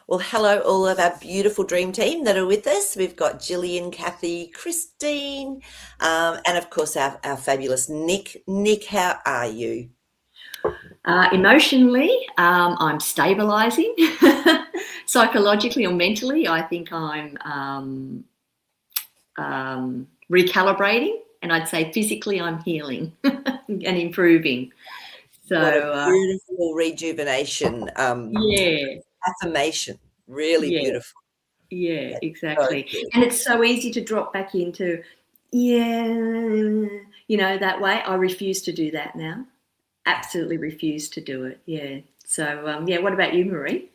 Well, hello, all of our beautiful dream team that are with us. We've got Gillian, Kathy, Christine, and of course our fabulous Nick. Nick, how are you? Emotionally, I'm stabilizing. Psychologically or mentally, I think I'm recalibrating. And I'd say physically, I'm healing and improving. What a So, beautiful rejuvenation, yeah, affirmation. Really yeah, beautiful. yeah, That's so exactly. good. And it's so easy to drop back into, yeah, that way. I refuse to do that now. Absolutely refuse to do it. Yeah. So, yeah, what about you, Marie?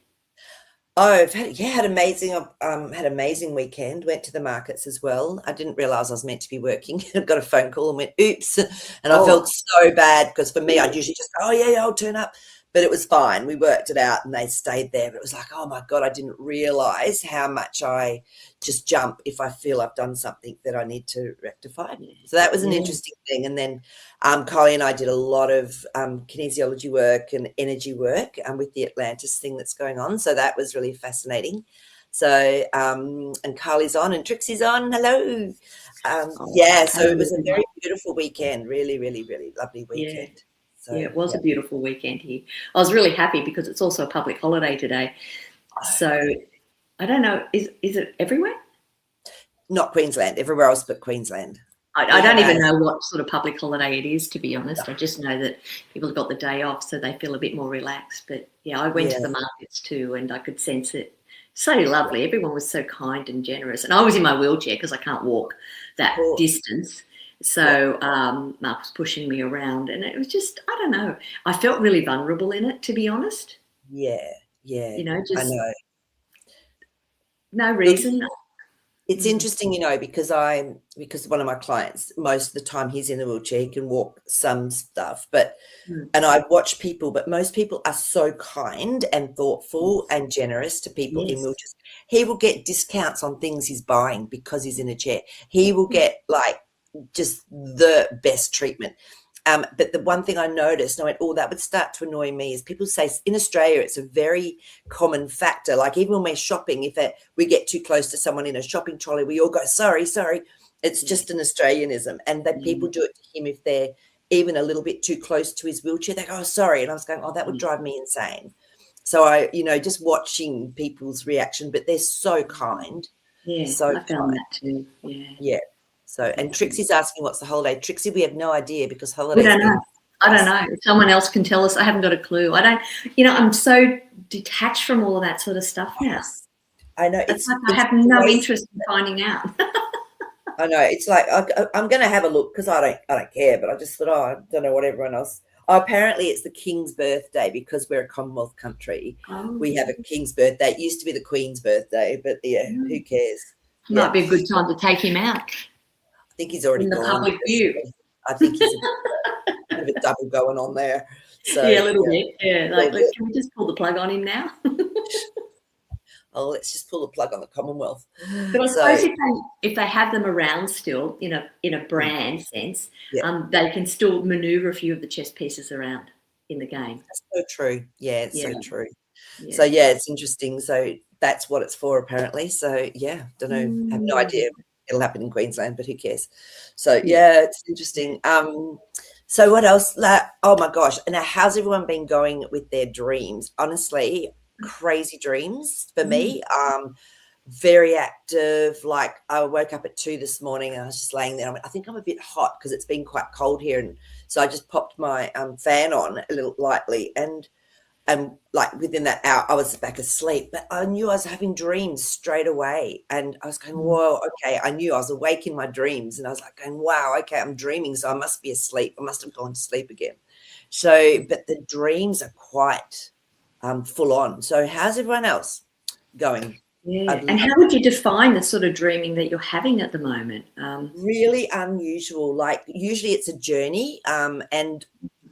Oh, I've had amazing. Had amazing weekend. Went to the markets as well. I didn't realize I was meant to be working. I got a phone call and went, "Oops!" And I Oh, felt so bad because for me, I'd usually just go, "Oh yeah, I'll turn up," but it was fine. We worked it out, and they stayed there. But it was like, oh my God, I didn't realize how much I just jump if I feel I've done something that I need to rectify. yeah, So that was an yeah. interesting thing. And then Kylie and I did a lot of kinesiology work and energy work with the Atlantis thing that's going on. So that was really fascinating. So, and Kylie's on and Trixie's on. Hello. Oh, Yeah, so hello, it was a everyone. very beautiful weekend. Really, really, really lovely Yeah, weekend. yeah, So, it was yeah. a beautiful weekend here. I was really happy because it's also a public holiday today. So I don't know, is it everywhere? Not Queensland, everywhere else but Queensland. I We don't have even ours. know what sort of public holiday it is, to be honest. I just know that people have got the day off, so they feel a bit more relaxed. But yeah, I went Yeah, to the markets too, and I could sense it. So lovely. Everyone was so kind and generous. And I was in my wheelchair because I can't walk of that course. distance. Yeah, So Mark was pushing me around, and it was just, I don't know. I felt really vulnerable in it, to be honest. yeah, yeah. I Just know. no Look, reason. it's Mm, interesting, because one of my clients, most of the time he's in a wheelchair, he can walk some stuff, but mm, and I watch people, but most people are so kind and thoughtful yes, and generous to people in yes, wheelchairs. He will get discounts on things he's buying because he's in a chair. He will yeah, get like just the best treatment. But the one thing I noticed, and I went, oh, that would start to annoy me, is people say in Australia it's a very common factor. Like even when we're shopping, if we get too close to someone in a shopping trolley, we all go, sorry, sorry. It's yeah, just an Australianism. And that yeah, people do it to him if they're even a little bit too close to his wheelchair. They go, oh, sorry. And I was going, oh, that would yeah. drive me insane. So I, just watching people's reaction, but they're so kind, Yeah, so I found kind. that too. Yeah, Yeah. So, and yeah. Trixie's asking what's the holiday. Trixie, we have no idea because We holidays don't know. been I don't us. know. If someone else can tell us, I haven't got a clue. I don't, I'm so detached from all of that sort of stuff now. Yes. I know It's like I it's have no crazy. interest in finding out. I know it's like I'm going to have a look because I don't care, but I just thought, oh, I don't know what everyone else. Oh, apparently, it's the King's birthday because we're a Commonwealth country. Oh, We have a King's birthday. It used to be the Queen's birthday, but yeah, who cares? Yeah, might be a good time to take him out I think he's already in the gone public because view. I think he's a bit of a double going on there. So Yeah, a little yeah, bit. Yeah, a little bit. can we just pull the plug on him now? Oh, let's just pull the plug on the Commonwealth. But I So suppose if they have them around still in a mm, brand sense, yeah. they can still manoeuvre a few of the chess pieces around in the game. That's so true. Yeah, it's Yeah, so true. So yeah. yeah, it's interesting. So that's what it's for apparently. So yeah, don't know. Have no Mm, idea. It'll happen in Queensland, but who cares? So yeah, yeah, it's yeah. interesting. So what else? Oh my gosh. Now how's everyone been going with their dreams? Honestly, crazy dreams for Mm, me. Very active. Like I woke up at 2 this morning and I was just laying there. I think I'm a bit hot because it's been quite cold here. And so I just popped my fan on a little lightly and like within that hour I was back asleep, but I knew I was having dreams straight away and I was going, mm, whoa, okay. I knew I was awake in my dreams and I was like going, wow, okay, I'm dreaming, so I must be asleep. I must have gone to sleep again. So but the dreams are quite full on. So how's everyone else going? yeah. I'd And how would you define the sort of dreaming that you're having at the moment? really unusual. Like usually it's a journey, and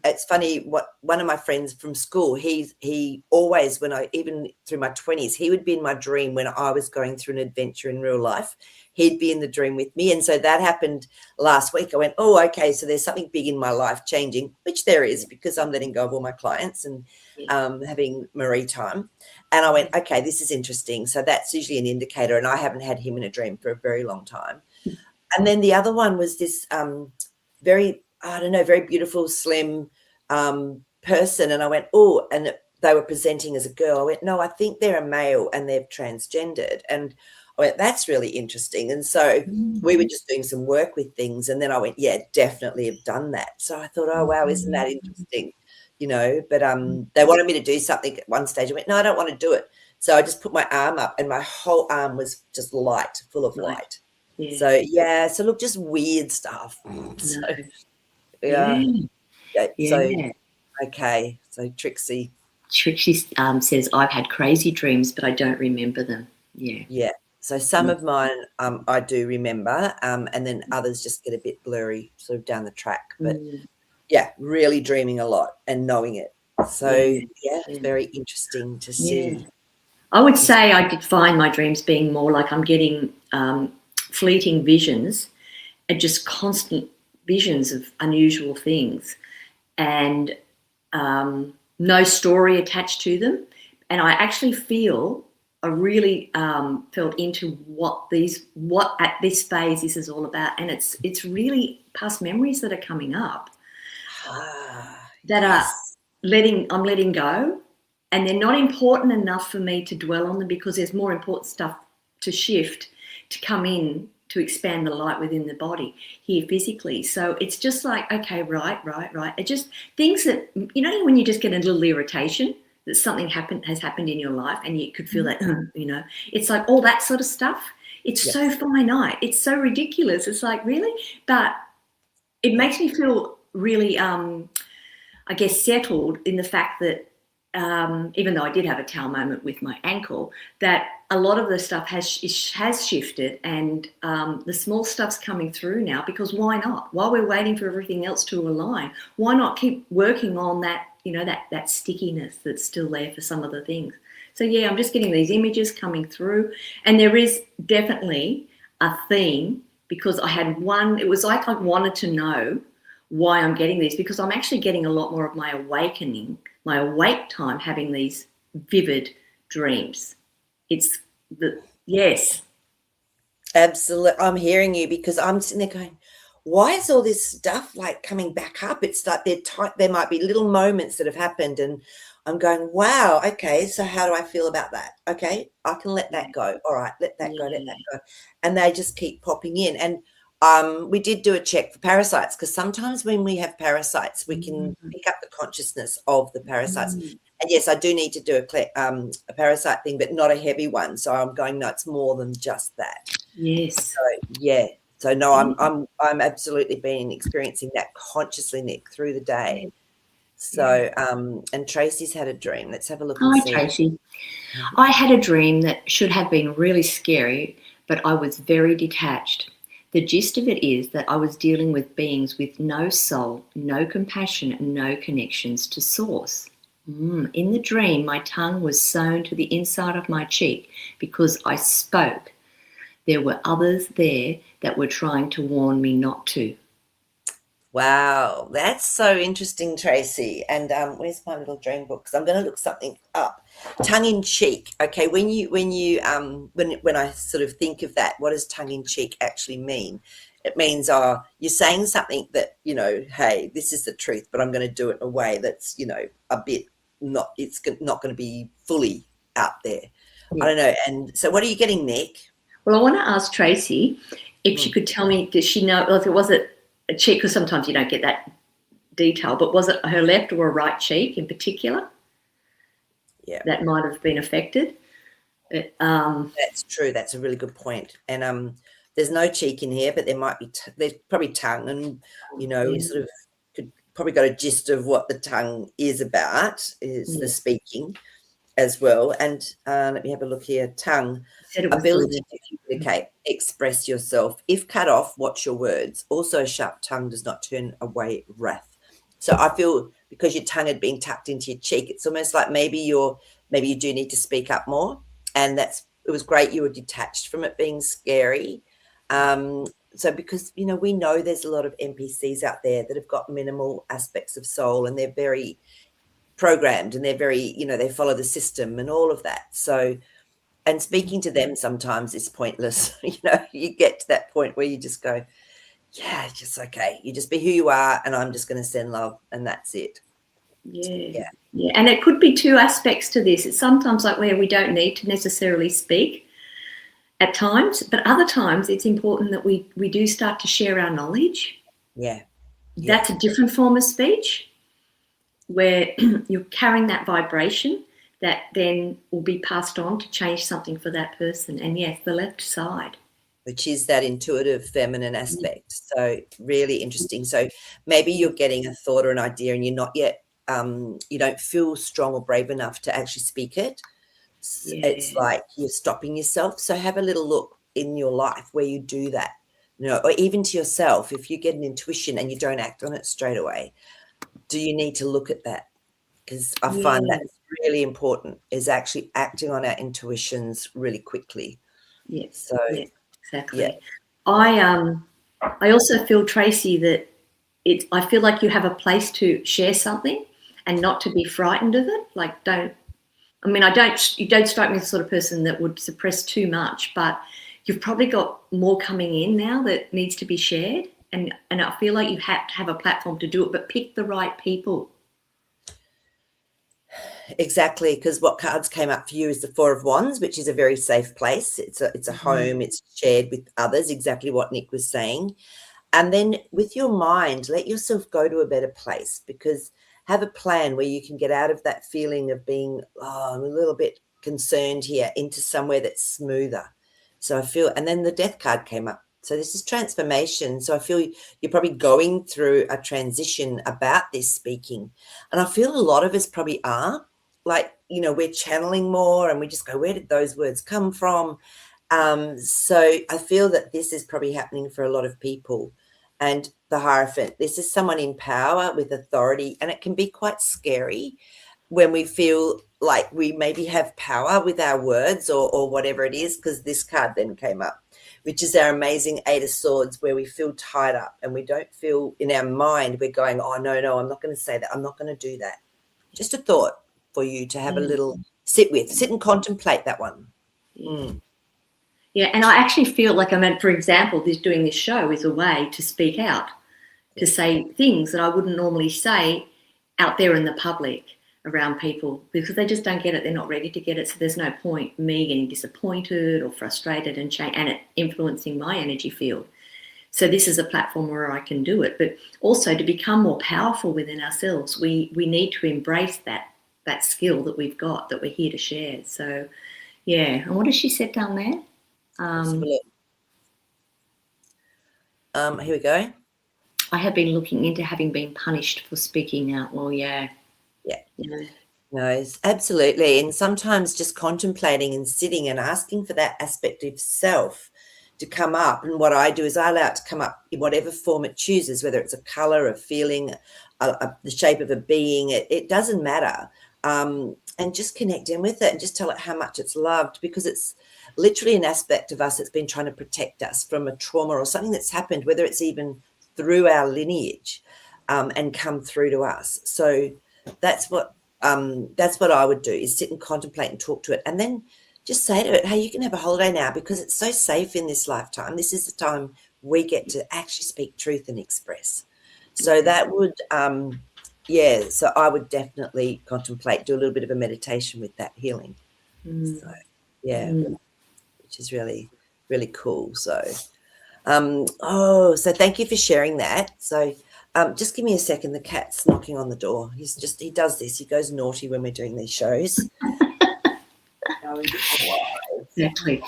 it's funny, what one of my friends from school, he always, when I, even through my 20s, he would be in my dream when I was going through an adventure in real life. He'd be in the dream with me. And so that happened last week. I went, oh, okay, so there's something big in my life changing, which there is, because I'm letting go of all my clients and having Marie time. And I went, okay, this is interesting. So that's usually an indicator. And I haven't had him in a dream for a very long time. And then the other one was this very, I don't know, very beautiful, slim person. And I went, oh, and they were presenting as a girl. I went, no, I think they're a male and they're transgendered. And I went, that's really interesting. And so we were just doing some work with things. And then I went, yeah, definitely have done that. So I thought, oh, wow, isn't that interesting? You know, but they wanted me to do something at one stage. I went, no, I don't want to do it. So I just put my arm up and my whole arm was just light, full of light. Yeah. So, yeah, so look, just weird stuff. So, yeah. So, okay. So Trixie says, I've had crazy dreams, but I don't remember them. Yeah. Yeah. So some of mine I do remember, and then others just get a bit blurry sort of down the track. But yeah, really dreaming a lot and knowing it. So it's very interesting to see. Yeah. I would say I did find my dreams being more like I'm getting fleeting visions and just constant visions of unusual things, and no story attached to them. And I actually feel I really felt into what at this phase this is all about, and it's really past memories that are coming up that are I'm letting go, and they're not important enough for me to dwell on them, because there's more important stuff to shift, to come in, to expand the light within the body here physically. So it's just like, okay, right. It just things that, you know, when you just get a little irritation that something has happened in your life, and you could feel that, you know, it's like all that sort of stuff. It's so finite. It's so ridiculous. It's like, really? But it makes me feel really, I guess, settled in the fact that even though I did have a towel moment with my ankle, that a lot of the stuff has shifted, and the small stuff's coming through now, because why not? While we're waiting for everything else to align, why not keep working on that, you know, that stickiness that's still there for some of the things. So yeah, I'm just getting these images coming through, and there is definitely a theme, because I had one, it was like I wanted to know why I'm getting these, because I'm actually getting a lot more of my awakening, my awake time, having these vivid dreams. It's yes. Absolutely. I'm hearing you, because I'm sitting there going, why is all this stuff like coming back up? It's like there might be little moments that have happened, and I'm going, wow, okay, so how do I feel about that? Okay, I can let that go. All right, let that go, let that go. And they just keep popping in. And we did do a check for parasites, because sometimes when we have parasites, we can pick up the consciousness of the parasites. And yes, I do need to do a parasite thing, but not a heavy one. So I'm going, no, it's more than just that. Yes. So yeah. So no, I'm absolutely been experiencing that consciously, Nick, through the day. So and Tracy's had a dream. Let's have a look. Hi, Tracy. I had a dream that should have been really scary, but I was very detached. The gist of it is that I was dealing with beings with no soul, no compassion, no connections to source. In the dream, my tongue was sewn to the inside of my cheek because I spoke. There were others there that were trying to warn me not to. Wow, that's so interesting, Tracy. And where's my little dream book? Because I'm going to look something up. Tongue in cheek. Okay, when I sort of think of that, what does tongue in cheek actually mean? It means you're saying something that, you know, hey, this is the truth, but I'm going to do it in a way that's, you know, a bit not going to be fully out there. I don't know. And so, what are you getting, Nick? Well, I want to ask Tracy if she could tell me, does she know, if it was a cheek, because sometimes you don't get that detail, but was it her left or a right cheek in particular? Yeah, that might have been affected. That's true. That's a really good point. And there's no cheek in here, but there might be. There's probably tongue, and you know, sort of could probably got a gist of what the tongue is about. Is the speaking as well. And let me have a look here. Tongue, ability to communicate, express yourself. If cut off, watch your words. Also, a sharp tongue does not turn away wrath. So I feel because your tongue had been tucked into your cheek, it's almost like maybe you do need to speak up more. And it was great you were detached from it being scary. So because, we know there's a lot of NPCs out there that have got minimal aspects of soul, and they're very programmed, and they're very, they follow the system and all of that. So, and speaking to them sometimes is pointless. You get to that point where you just go, yeah, it's just okay. You just be who you are, and I'm just going to send love, and that's it. Yeah. And it could be two aspects to this. It's sometimes like where we don't need to necessarily speak at times, but other times it's important that we do start to share our knowledge. Yeah. That's a different form of speech, where you're carrying that vibration that then will be passed on to change something for that person. And yes, the left side, which is that intuitive feminine aspect. So really interesting. So maybe you're getting a thought or an idea, and you're not yet, you don't feel strong or brave enough to actually speak it. It's like you're stopping yourself. So have a little look in your life where you do that, or even to yourself. If you get an intuition and you don't act on it straight away, do you need to look at that? Because I find that's really important, is actually acting on our intuitions really quickly. Yes. So Exactly. Yeah. I also feel, Tracy, that I feel like you have a place to share something and not to be frightened of it. Like, you don't strike me as the sort of person that would suppress too much, but you've probably got more coming in now that needs to be shared. And I feel like you have to have a platform to do it, but pick the right people. Exactly, because what cards came up for you is the Four of Wands, which is a very safe place. It's a home. It's shared with others, exactly what Nick was saying. And then with your mind, let yourself go to a better place, because have a plan where you can get out of that feeling of being, I'm a little bit concerned here, into somewhere that's smoother. So I feel, and then the Death card came up. So this is transformation. So I feel you're probably going through a transition about this speaking. And I feel a lot of us probably are. Like, we're channeling more, and we just go, where did those words come from? So I feel that this is probably happening for a lot of people. And the Hierophant, this is someone in power with authority, and it can be quite scary when we feel like we maybe have power with our words or whatever it is, because this card then came up, which is our amazing Eight of Swords, where we feel tied up and we don't feel, in our mind, we're going, oh, no, I'm not going to say that. I'm not going to do that. Just a thought for you to have a little sit and contemplate that one. Yeah, and I actually feel like, for example, doing this show is a way to speak out, to say things that I wouldn't normally say out there in the public around people, because they just don't get it. They're not ready to get it. So there's no point me getting disappointed or frustrated and it influencing my energy field. So this is a platform where I can do it. But also, to become more powerful within ourselves, we need to embrace that skill that we've got, that we're here to share. So, yeah. And what has she said down there? Here we go. I have been looking into having been punished for speaking out. Well, yeah. No, absolutely. And sometimes just contemplating and sitting and asking for that aspect of self to come up. And what I do is I allow it to come up in whatever form it chooses, whether it's a color, a feeling, the shape of a being. It doesn't matter. And just connect in with it and just tell it how much it's loved, because it's literally an aspect of us that's been trying to protect us from a trauma or something that's happened, whether it's even through our lineage, and come through to us. So that's what I would do, is sit and contemplate and talk to it, and then just say to it, hey, you can have a holiday now, because it's so safe in this lifetime. This is the time we get to actually speak truth and express. So that would, so I would definitely contemplate, do a little bit of a meditation with that healing. So, which is really, really cool. So, so thank you for sharing that. So, just give me a second. The cat's knocking on the door. He does this. He goes naughty when we're doing these shows. Exactly.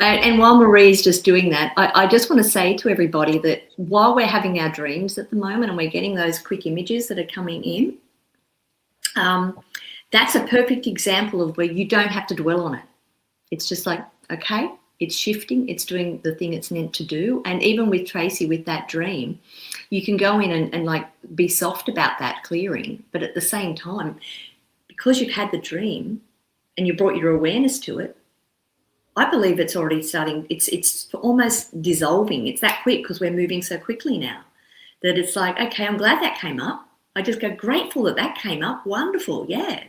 And while Marie's just doing that, I just want to say to everybody that while we're having our dreams at the moment and we're getting those quick images that are coming in, that's a perfect example of where you don't have to dwell on it. It's just like, okay, It's shifting. It's doing the thing it's meant to do. And even with Tracy, with that dream, you can go in and like be soft about that clearing. But at the same time, because you've had the dream and you brought your awareness to it, I believe it's already starting. It's almost dissolving. It's that quick because we're moving so quickly now that it's like, okay, I'm glad that came up. I just go grateful that that came up. Wonderful. Yeah.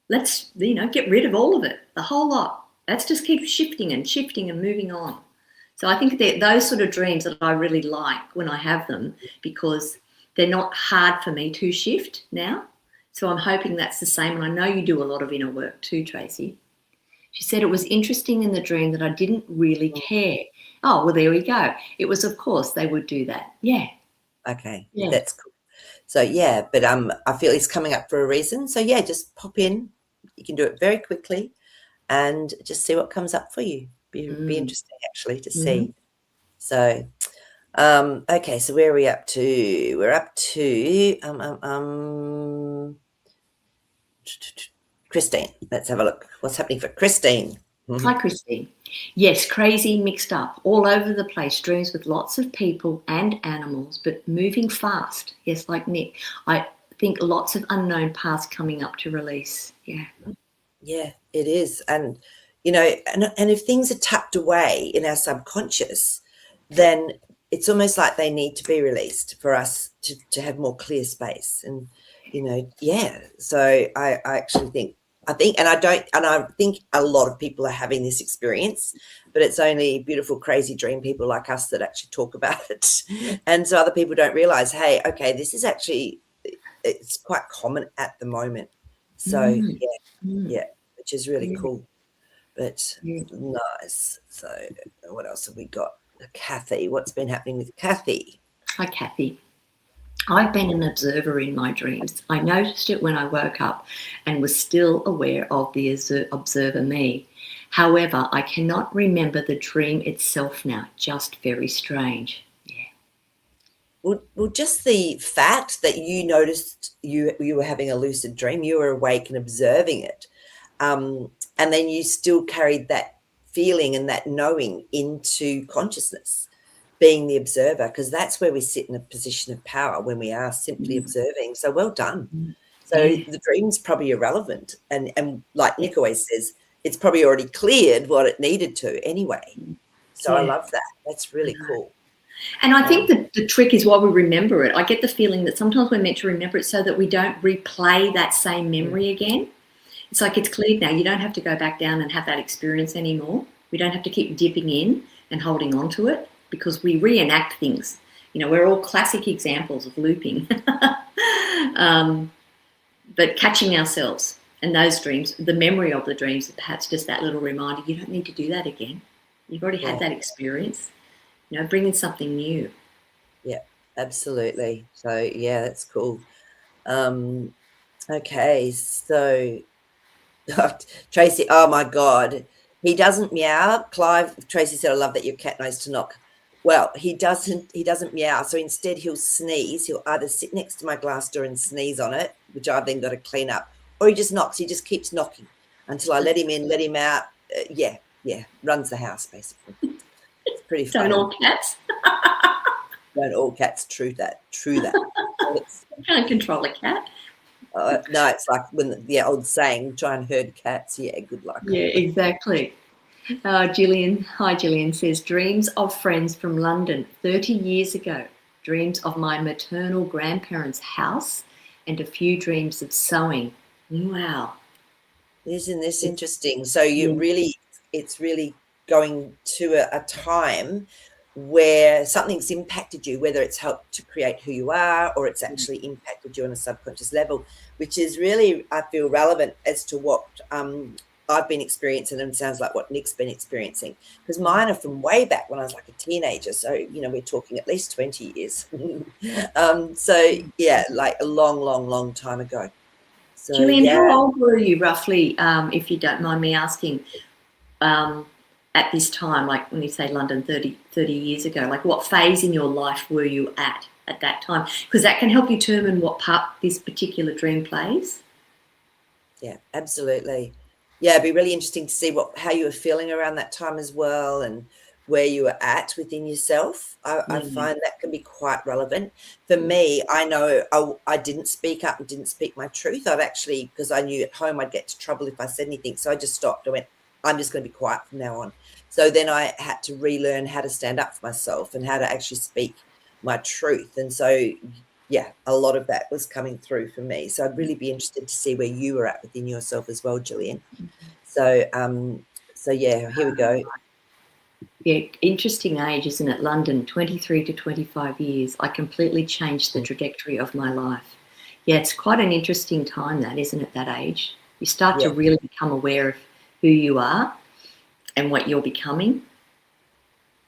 Let's, get rid of all of it, the whole lot. Let's just keep shifting and moving on. So I think that those sort of dreams that I really like when I have them, because they're not hard for me to shift now. So I'm hoping that's the same. And I know you do a lot of inner work too, Tracy. She said it was interesting in the dream that I didn't really care. Oh, well, there we go. It was, of course, they would do that. Yeah. Okay, Yeah. that's cool. So yeah, but I feel it's coming up for a reason. So yeah, just pop in. You can do it very quickly, and just see what comes up for you. Be interesting actually to see. So, okay. So where are we up to? We're up to Christine. Let's have a look. What's happening for Christine? Hi, Christine. Yes, crazy, mixed up, all over the place, dreams with lots of people and animals, but moving fast. Yes, like Nick. I think lots of unknown paths coming up to release. Yeah. Yeah, it is. And, and if things are tucked away in our subconscious, then it's almost like they need to be released for us to have more clear space. And, yeah. So I actually think, and I think a lot of people are having this experience, but it's only beautiful, crazy dream people like us that actually talk about it. And so other people don't realize, hey, okay, this is actually, it's quite common at the moment. So yeah, which is really cool. But nice. So what else have we got? Kathy, what's been happening with Kathy? Hi, Kathy. I've been an observer in my dreams. I noticed it when I woke up and was still aware of the observer me. However, I cannot remember the dream itself now. Just very strange. Yeah. Well, just the fact that you noticed you were having a lucid dream, you were awake and observing it, and then you still carried that feeling and that knowing into consciousness, being the observer, because that's where we sit in a position of power when we are simply observing. So well done. So the dream's probably irrelevant, and like Nick always says, it's probably already cleared what it needed to anyway. So I love that. That's really cool. And I think that the trick is why we remember it. I get the feeling that sometimes we're meant to remember it so that we don't replay that same memory again. It's like it's cleared now. You don't have to go back down and have that experience anymore. We don't have to keep dipping in and holding on to it, because we reenact things. We're all classic examples of looping. But catching ourselves and those dreams, the memory of the dreams, perhaps just that little reminder, you don't need to do that again. You've already had that experience. Bring in something new. Yeah, absolutely. So, yeah, that's cool. Okay, so Tracy, oh my God, he doesn't meow. Clive, Tracy said, I love that your cat knows to knock. Well, he doesn't meow. So instead he'll sneeze. He'll either sit next to my glass door and sneeze on it, which I've then got to clean up, or he just knocks. He just keeps knocking until I let him in, let him out. Yeah, runs the house basically. It's pretty funny. Don't all cats? Don't all cats. True that. You can't control a cat. No, it's like when the old saying, try and herd cats. Yeah, good luck. Yeah, exactly. Gillian, hi Gillian, says, dreams of friends from London 30 years ago. Dreams of my maternal grandparents' house and a few dreams of sewing. Wow. Isn't this interesting? So it's really going to a time where something's impacted you, whether it's helped to create who you are or it's actually impacted you on a subconscious level, which is really, I feel, relevant as to what I've been experiencing, and sounds like what Nick's been experiencing, because mine are from way back when I was like a teenager. So, we're talking at least 20 years. So, yeah, like a long, long, long time ago. So, Gillian, how old were you roughly, if you don't mind me asking, at this time, like when you say London 30 years ago, like what phase in your life were you at that time? Because that can help you determine what part this particular dream plays. Yeah, absolutely. yeah, it'd be really interesting to see how you were feeling around that time as well, and where you were at within yourself. I Mm, find that can be quite relevant. For me, I know I didn't speak up and didn't speak my truth. I've actually, because I knew at home I'd get to trouble if I said anything. So I just stopped. I went, I'm just going to be quiet from now on. So then I had to relearn how to stand up for myself and how to actually speak my truth. And so, yeah, a lot of that was coming through for me. So I'd really be interested to see where you were at within yourself as well, Gillian. So, so yeah, here we go. yeah, interesting age, isn't it? London, 23 to 25 years. I completely changed the trajectory of my life. Yeah, it's quite an interesting time, that, isn't it, that age? You start to Yeah. really become aware of who you are and what you're becoming.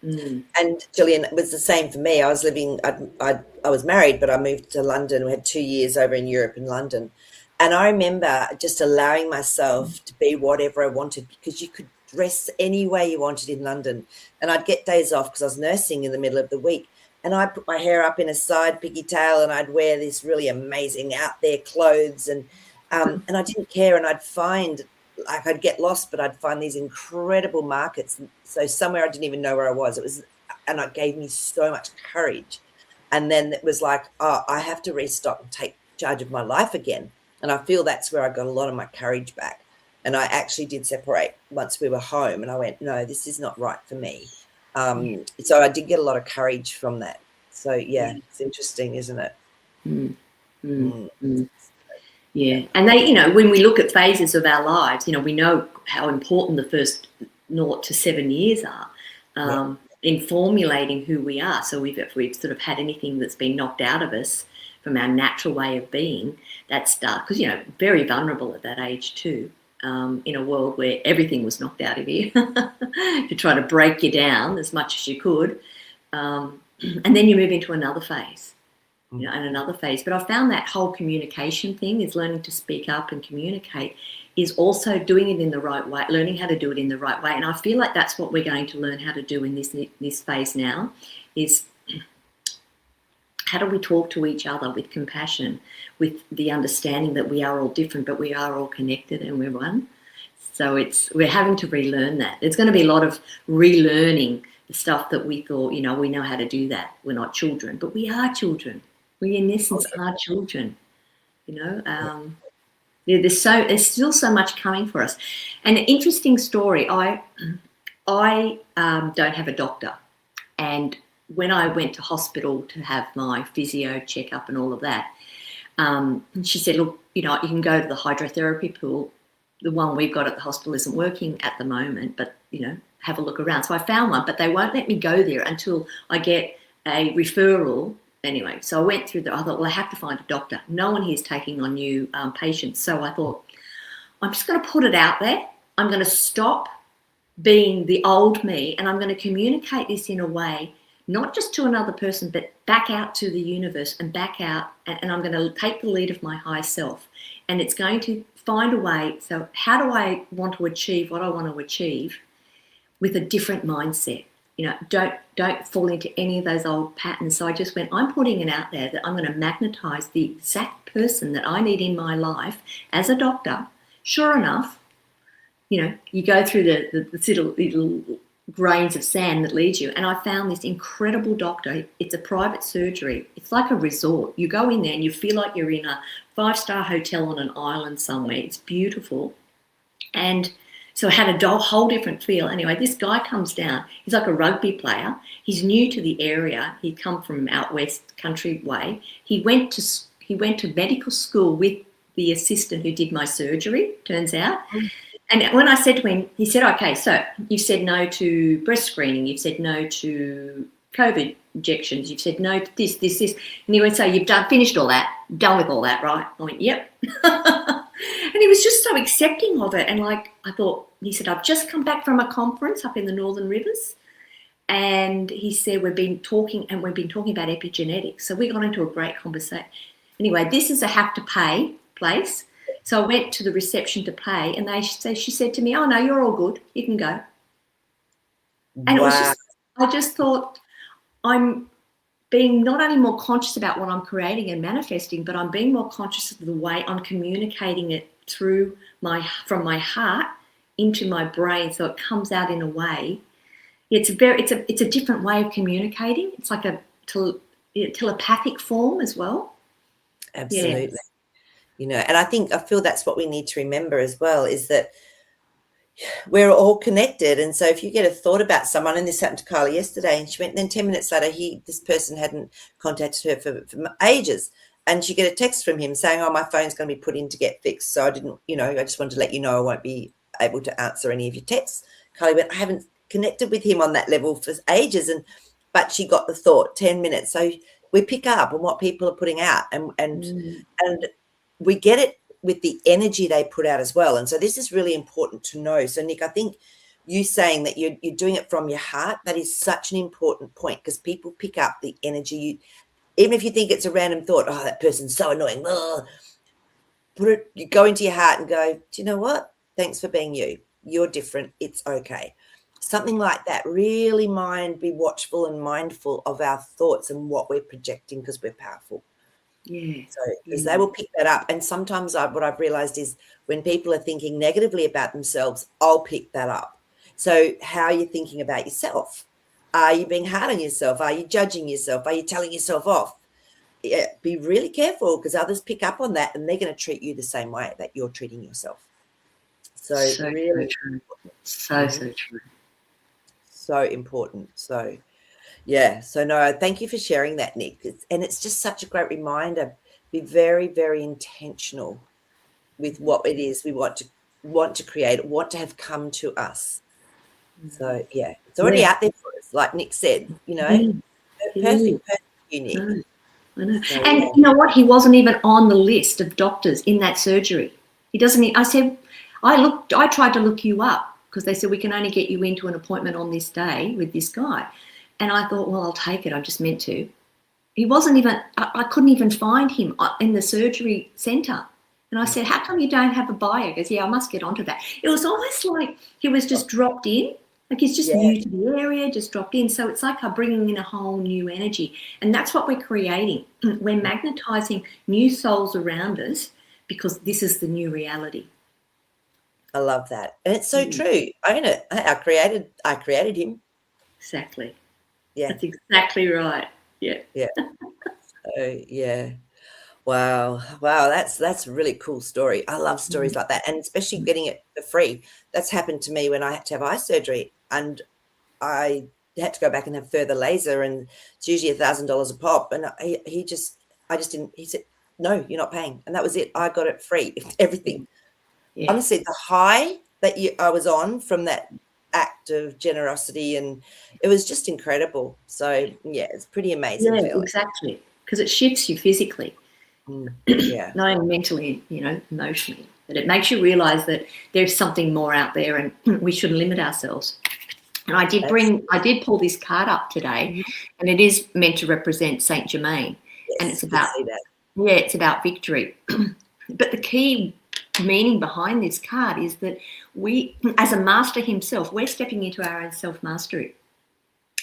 Mm. And Gillian, it was the same for me. I was living, I was married, but I moved to London. We had 2 years over in Europe in London. And I remember just allowing myself to be whatever I wanted, because you could dress any way you wanted in London. And I'd get days off because I was nursing in the middle of the week. And I'd put my hair up in a side pigtail and I'd wear this really amazing out there clothes. And I didn't care. And I'd find, like, I'd get lost, but I'd find these incredible markets. So somewhere I didn't even know where I was. And it gave me so much courage. And then it was like, oh, I have to restock and take charge of my life again. And I feel that's where I got a lot of my courage back. And I actually did separate once we were home, and I went, no, this is not right for me. So I did get a lot of courage from that. So yeah, it's interesting, isn't it? Mm. Mm. Mm, Mm. yeah. Yeah, and they, when we look at phases of our lives, we know how important the first 0 to 7 years are Yeah. in formulating who we are. So if we've sort of had anything that's been knocked out of us from our natural way of being, that's because very vulnerable at that age too. In a world where everything was knocked out of you to try to break you down as much as you could, and then you move into another phase. And another phase. But I found that whole communication thing is learning to speak up and communicate is also doing it in the right way, learning how to do it in the right way. And I feel like that's what we're going to learn how to do in this phase now, is how do we talk to each other with compassion, with the understanding that we are all different, but we are all connected and we're one. So we're having to relearn that. There's going to be a lot of relearning the stuff that we thought, we know how to do that. We're not children, but we are children. We, in essence, are children. There's still so much coming for us. And an interesting story. I don't have a doctor, and when I went to hospital to have my physio checkup and all of that, she said, look, you can go to the hydrotherapy pool. The one we've got at the hospital isn't working at the moment, but have a look around. So I found one, but they won't let me go there until I get a referral. Anyway, so I went through that. I thought, well, I have to find a doctor. No one here is taking on new patients. So I thought, I'm just going to put it out there. I'm going to stop being the old me, and I'm going to communicate this in a way, not just to another person, but back out to the universe and back out. And I'm going to take the lead of my higher self. And it's going to find a way. So how do I want to achieve what I want to achieve with a different mindset? Don't fall into any of those old patterns. So I just went, I'm putting it out there that I'm going to magnetize the exact person that I need in my life as a doctor. Sure enough, you go through the little grains of sand that leads you. And I found this incredible doctor. It's a private surgery. It's like a resort. You go in there and you feel like you're in a 5-star hotel on an island somewhere. It's beautiful. And so it had a whole different feel. Anyway, this guy comes down. He's like a rugby player. He's new to the area. He'd come from out west country way. He went to medical school with the assistant who did my surgery, turns out. And when I said to him, he said, okay, so you've said no to breast screening. You've said no to COVID injections. You've said no to this. And he went, so you've finished all that, done with all that, right? I went, yep. And he was just so accepting of it. And I thought, he said, I've just come back from a conference up in the Northern Rivers. And he said, we've been talking about epigenetics. So we got into a great conversation. Anyway, this is a have to pay place. So I went to the reception to pay, and she said to me, oh, no, you're all good. You can go. And Wow. I just thought, I'm being not only more conscious about what I'm creating and manifesting, but I'm being more conscious of the way I'm communicating it from my heart into my brain, so it comes out in a way. It's a different way of communicating. It's like a telepathic form as well. Absolutely. Yes. And I feel that's what we need to remember as well, is that we're all connected. And so if you get a thought about someone, and this happened to Kylie yesterday, and she went, then 10 minutes later, this person hadn't contacted her for ages. And she get a text from him saying, oh, my phone's going to be put in to get fixed. So I didn't, I just wanted to let you know I won't be able to answer any of your texts. Kylie went, I haven't connected with him on that level for ages. But she got the thought, 10 minutes. So we pick up on what people are putting out, and we get it with the energy they put out as well. And so this is really important to know. So Nick, I think you saying that you're doing it from your heart, that is such an important point, because people pick up the energy. Even if you think it's a random thought, oh, that person's so annoying, you go into your heart and go, do you know what? Thanks for being you. You're different. It's okay. Something like that. Really be watchful and mindful of our thoughts and what we're projecting, because we're powerful. Yeah. So because they will pick that up. And sometimes what I've realized is when people are thinking negatively about themselves, I'll pick that up. So how are you thinking about yourself? Are you being hard on yourself? Are you judging yourself? Are you telling yourself off? Yeah, be really careful, because others pick up on that, and they're going to treat you the same way that you're treating yourself. So really true. So true. So important. So yeah. So no, thank you for sharing that, Nick. It's just such a great reminder. Be very, very intentional with what it is we want to create, want to have come to us. So yeah, it's already out there for us, like Nick said. Perfect, unique. I know. So, and you know what? He wasn't even on the list of doctors in that surgery. He doesn't. I said, I tried to look you up, because they said we can only get you into an appointment on this day with this guy. And I thought, well, I'll take it. I just meant to. He wasn't even, I couldn't even find him in the surgery centre. And I said, how come you don't have a bio? He goes, yeah, I must get onto that. It was almost like he was just dropped in. Like he's just new to the area, just dropped in. So it's like I'm bringing in a whole new energy. And that's what we're creating. We're magnetising new souls around us, because this is the new reality. I love that. And it's so true. Own it. I created him. Exactly. Yeah. That's exactly right. Yeah. Yeah. So yeah. Wow. That's a really cool story. I love stories like that, and especially getting it for free. That's happened to me when I had to have eye surgery, and I had to go back and have further laser, and it's usually $1,000 a pop. And I just didn't. He said, no, you're not paying, and that was it. I got it free. Everything. Yeah. Honestly, the high that I was on from that act of generosity, and it was just incredible. So yeah, it's pretty amazing. Yeah, exactly, because it shifts you physically. Yeah. Not only mentally, emotionally. But it makes you realise that there's something more out there, and we shouldn't limit ourselves. And I did pull this card up today, and it is meant to represent Saint Germain. Yes, and it's about that. it's about victory. But the key meaning behind this card is that we, as a master himself, we're stepping into our own self-mastery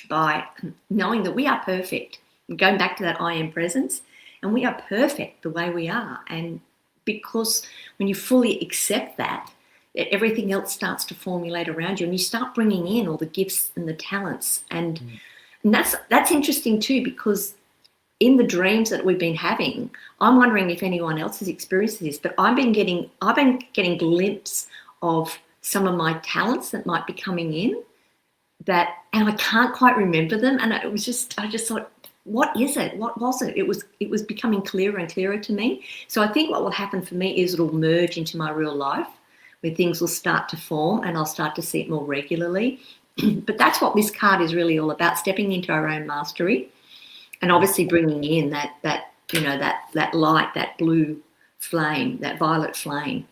by knowing that we are perfect. And going back to that I am presence, and we are perfect the way we are. And because when you fully accept that, everything else starts to formulate around you, and you start bringing in all the gifts and the talents. And that's interesting too, because in the dreams that we've been having, I'm wondering if anyone else has experienced this, but I've been getting glimpses of some of my talents that might be coming in, and I can't quite remember them. And I just thought, what is it? What was it? It was becoming clearer and clearer to me. So I think what will happen for me is it'll merge into my real life, where things will start to form, and I'll start to see it more regularly. But that's what this card is really all about: stepping into our own mastery, and obviously bringing in that light, that blue flame, that violet flame,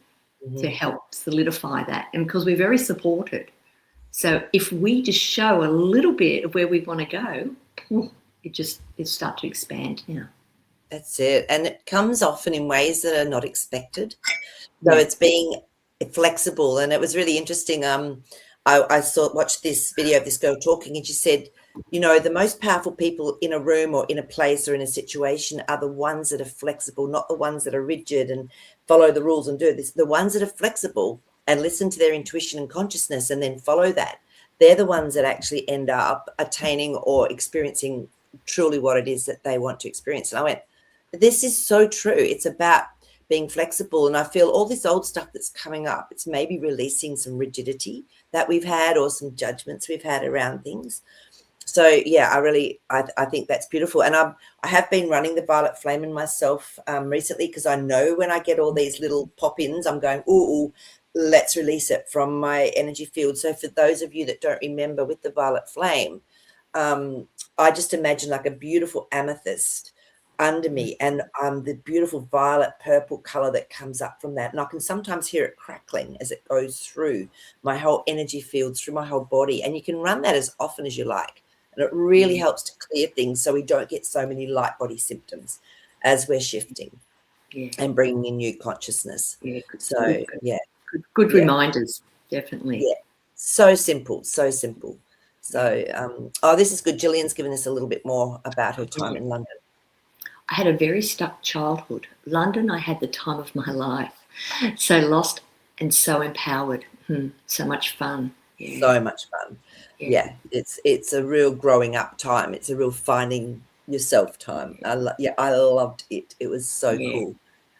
to help solidify that. And because we're very supported, so if we just show a little bit of where we want to go, it starts to expand. Yeah, that's it. And it comes often in ways that are not expected. So it's being flexible. And it was really interesting. I watched this video of this girl talking, and she said, the most powerful people in a room or in a place or in a situation are the ones that are flexible, not the ones that are rigid and follow the rules and do this. The ones that are flexible and listen to their intuition and consciousness and then follow that, they're the ones that actually end up attaining or experiencing truly what it is that they want to experience. And I went, this is so true. It's about being flexible. And I feel all this old stuff that's coming up, it's maybe releasing some rigidity that we've had or some judgments we've had around things. So yeah, I think that's beautiful. And I have been running the violet flame in myself recently, because I know when I get all these little pop-ins, I'm going, ooh, let's release it from my energy field. So for those of you that don't remember, with the violet flame, I just imagine like a beautiful amethyst under me, and the beautiful violet purple color that comes up from that. And I can sometimes hear it crackling as it goes through my whole energy field, through my whole body. And you can run that as often as you like. And it really helps to clear things so we don't get so many light body symptoms as we're shifting and bringing in new consciousness. Good reminders, definitely. Yeah, so simple, so simple. So, this is good. Gillian's given us a little bit more about her time in London. I had a very stuck childhood. London, I had the time of my life. So lost and so empowered. So much fun. Yeah. So much fun. Yeah, it's a real growing up time. It's a real finding yourself time. I loved it. It was so cool.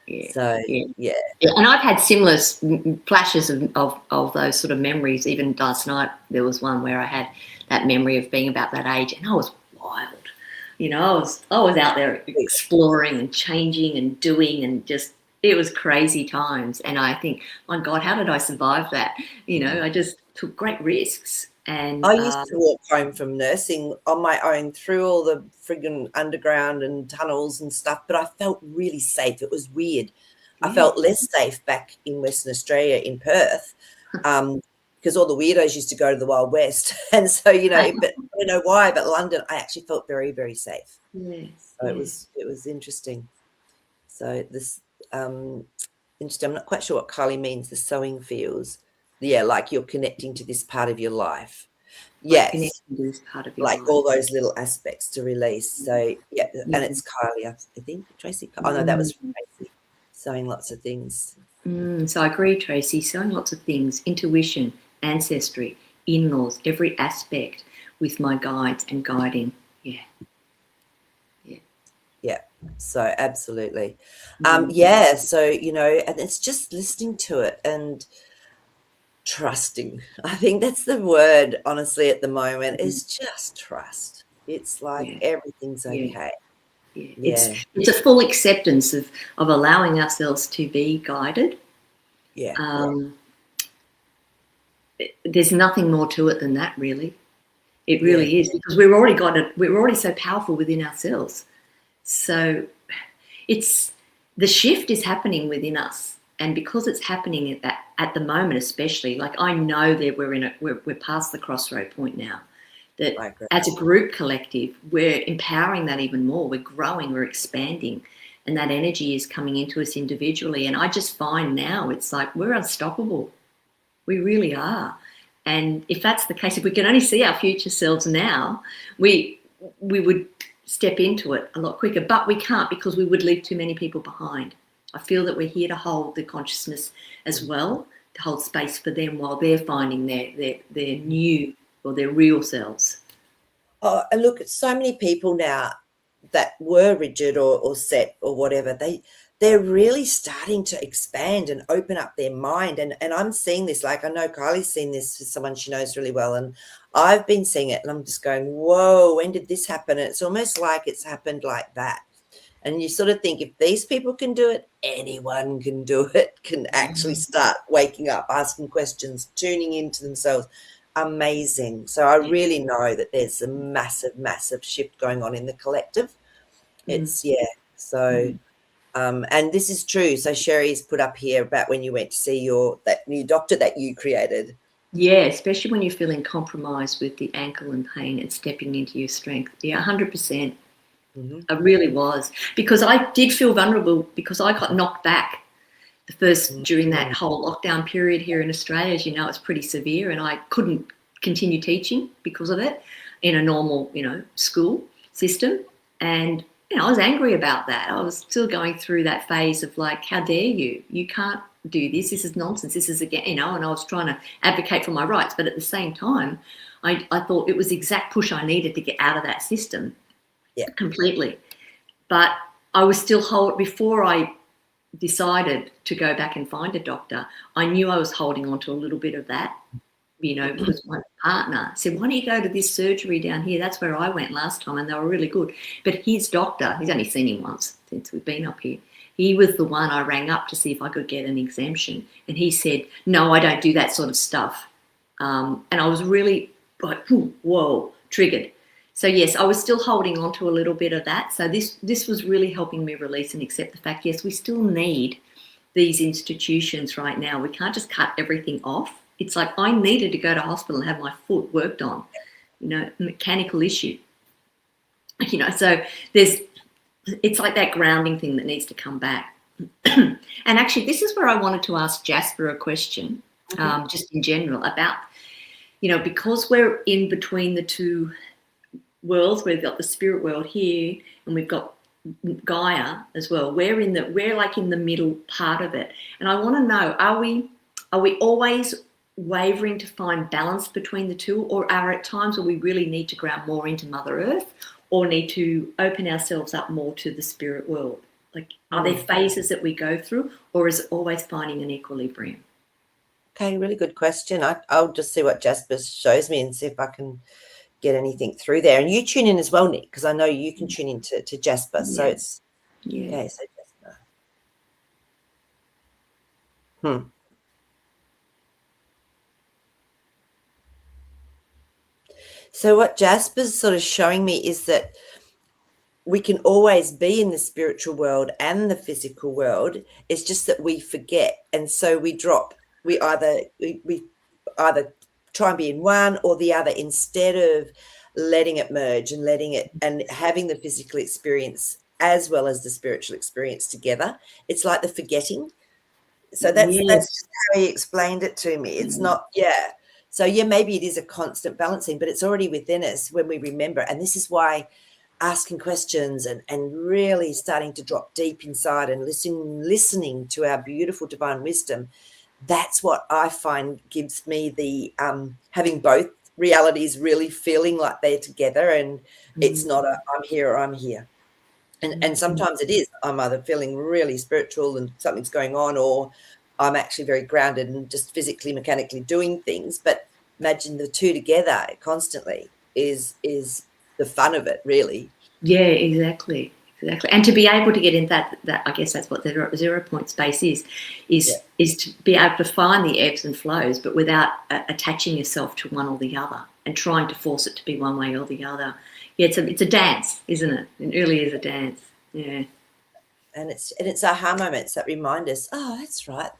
Yeah. So yeah. And I've had similar flashes of those sort of memories. Even last night there was one where I had that memory of being about that age, and I was wild. You know, I was out there exploring and changing and doing, and just, it was crazy times. And I think, my God, how did I survive that? You know, I just took great risks. And I used to walk home from nursing on my own through all the friggin' underground and tunnels and stuff, but I felt really safe. It was weird. I felt less safe back in Western Australia, in Perth, because all the weirdos used to go to the Wild West. And so, you know, but I don't know why, but London, I actually felt very, very safe. So it was interesting. So this, interesting. I'm not quite sure what Kylie means, the sewing feels. Yeah, like you're connecting to this part of your life. Yes, connecting to this part of your like life. all those little aspects to release. So yeah, and it's Kylie, I think, Tracy. Oh no, that was Tracy, sewing lots of things. So I agree, Tracy. Sewing lots of things, intuition, ancestry, in-laws, every aspect with my guides and guiding. Yeah. So absolutely. So, you know, and it's just listening to it and trusting. I think that's the word, honestly, at the moment, is just trust. It's like everything's okay. It's a full acceptance of allowing ourselves to be guided. There's nothing more to it than that, really. It really is, because we've already got it. We're already so powerful within ourselves. So it's, the shift is happening within us, and because it's happening at the moment, especially, like, I know that we're past the crossroad point now. That as a group collective, we're empowering that even more. We're growing, we're expanding, and that energy is coming into us individually. And I just find now it's like we're unstoppable. We really are. And if that's the case, if we can only see our future selves now, we would step into it a lot quicker. But we can't, because we would leave too many people behind. I feel that we're here to hold the consciousness as well, to hold space for them while they're finding their new or their real selves. Oh, and look, so many people now that were rigid or set or whatever, they're really starting to expand and open up their mind. And I'm seeing this, like, I know Kylie's seen this for someone she knows really well, and I've been seeing it, and I'm just going, whoa, when did this happen? And it's almost like it's happened like that. And you sort of think, if these people can do it, anyone can do it, can actually start waking up, asking questions, tuning into themselves. Amazing. So I really know that there's a massive, massive shift going on in the collective. It's, so, and this is true. So Sherry's put up here about when you went to see that new doctor that you created. Yeah, especially when you're feeling compromised with the ankle and pain and stepping into your strength. Yeah, 100%. I really was, because I did feel vulnerable, because I got knocked back during that whole lockdown period here in Australia. As you know, it's pretty severe, and I couldn't continue teaching because of it in a normal, school system. And I was angry about that. I was still going through that phase of like, how dare you? You can't do this. This is nonsense. This is, again, and I was trying to advocate for my rights. But at the same time, I thought it was the exact push I needed to get out of that system completely. But I was still before I decided to go back and find a doctor, I knew I was holding on to a little bit of that, because my partner said, why don't you go to this surgery down here? That's where I went last time, and they were really good. But his doctor, he's only seen him once since we've been up here, he was the one I rang up to see if I could get an exemption. And he said, no, I don't do that sort of stuff. And I was really like, whoa, triggered. So yes, I was still holding on to a little bit of that. So this was really helping me release and accept the fact, yes, we still need these institutions right now. We can't just cut everything off. It's like I needed to go to hospital and have my foot worked on, mechanical issue. So it's like that grounding thing that needs to come back. And actually, this is where I wanted to ask Jasper a question, just in general about, because we're in between the two worlds. We've got the spirit world here, and we've got Gaia as well. We're like in the middle part of it, and I want to know: are we always wavering to find balance between the two, or are at times where we really need to ground more into Mother Earth, or need to open ourselves up more to the spirit world? Like, are there phases that we go through, or is it always finding an equilibrium? Okay, really good question. I'll just see what Jasper shows me and see if I can get anything through there. And you tune in as well, Nick, because I know you can tune in to Jasper. So it's okay. So Jasper. So what Jasper's sort of showing me is that we can always be in the spiritual world and the physical world. It's just that we forget, and so we drop. We either try and be in one or the other instead of letting it merge and letting it and having the physical experience as well as the spiritual experience together. It's like the forgetting. So that's just how he explained it to me. It's not, So maybe it is a constant balancing, but it's already within us when we remember. And this is why asking questions and really starting to drop deep inside and listening to our beautiful divine wisdom, that's what I find gives me the having both realities really feeling like they're together, and it's not a I'm here or I'm here. And sometimes it is. I'm either feeling really spiritual and something's going on, or I'm actually very grounded and just physically, mechanically doing things. But imagine the two together constantly is the fun of it, really. Yeah, exactly. And to be able to get in that I guess that's what the 0 point space is to be able to find the ebbs and flows, but without attaching yourself to one or the other and trying to force it to be one way or the other. Yeah, it's a dance, isn't it? It really is a dance. Yeah. And it's aha moments that remind us, oh, that's right.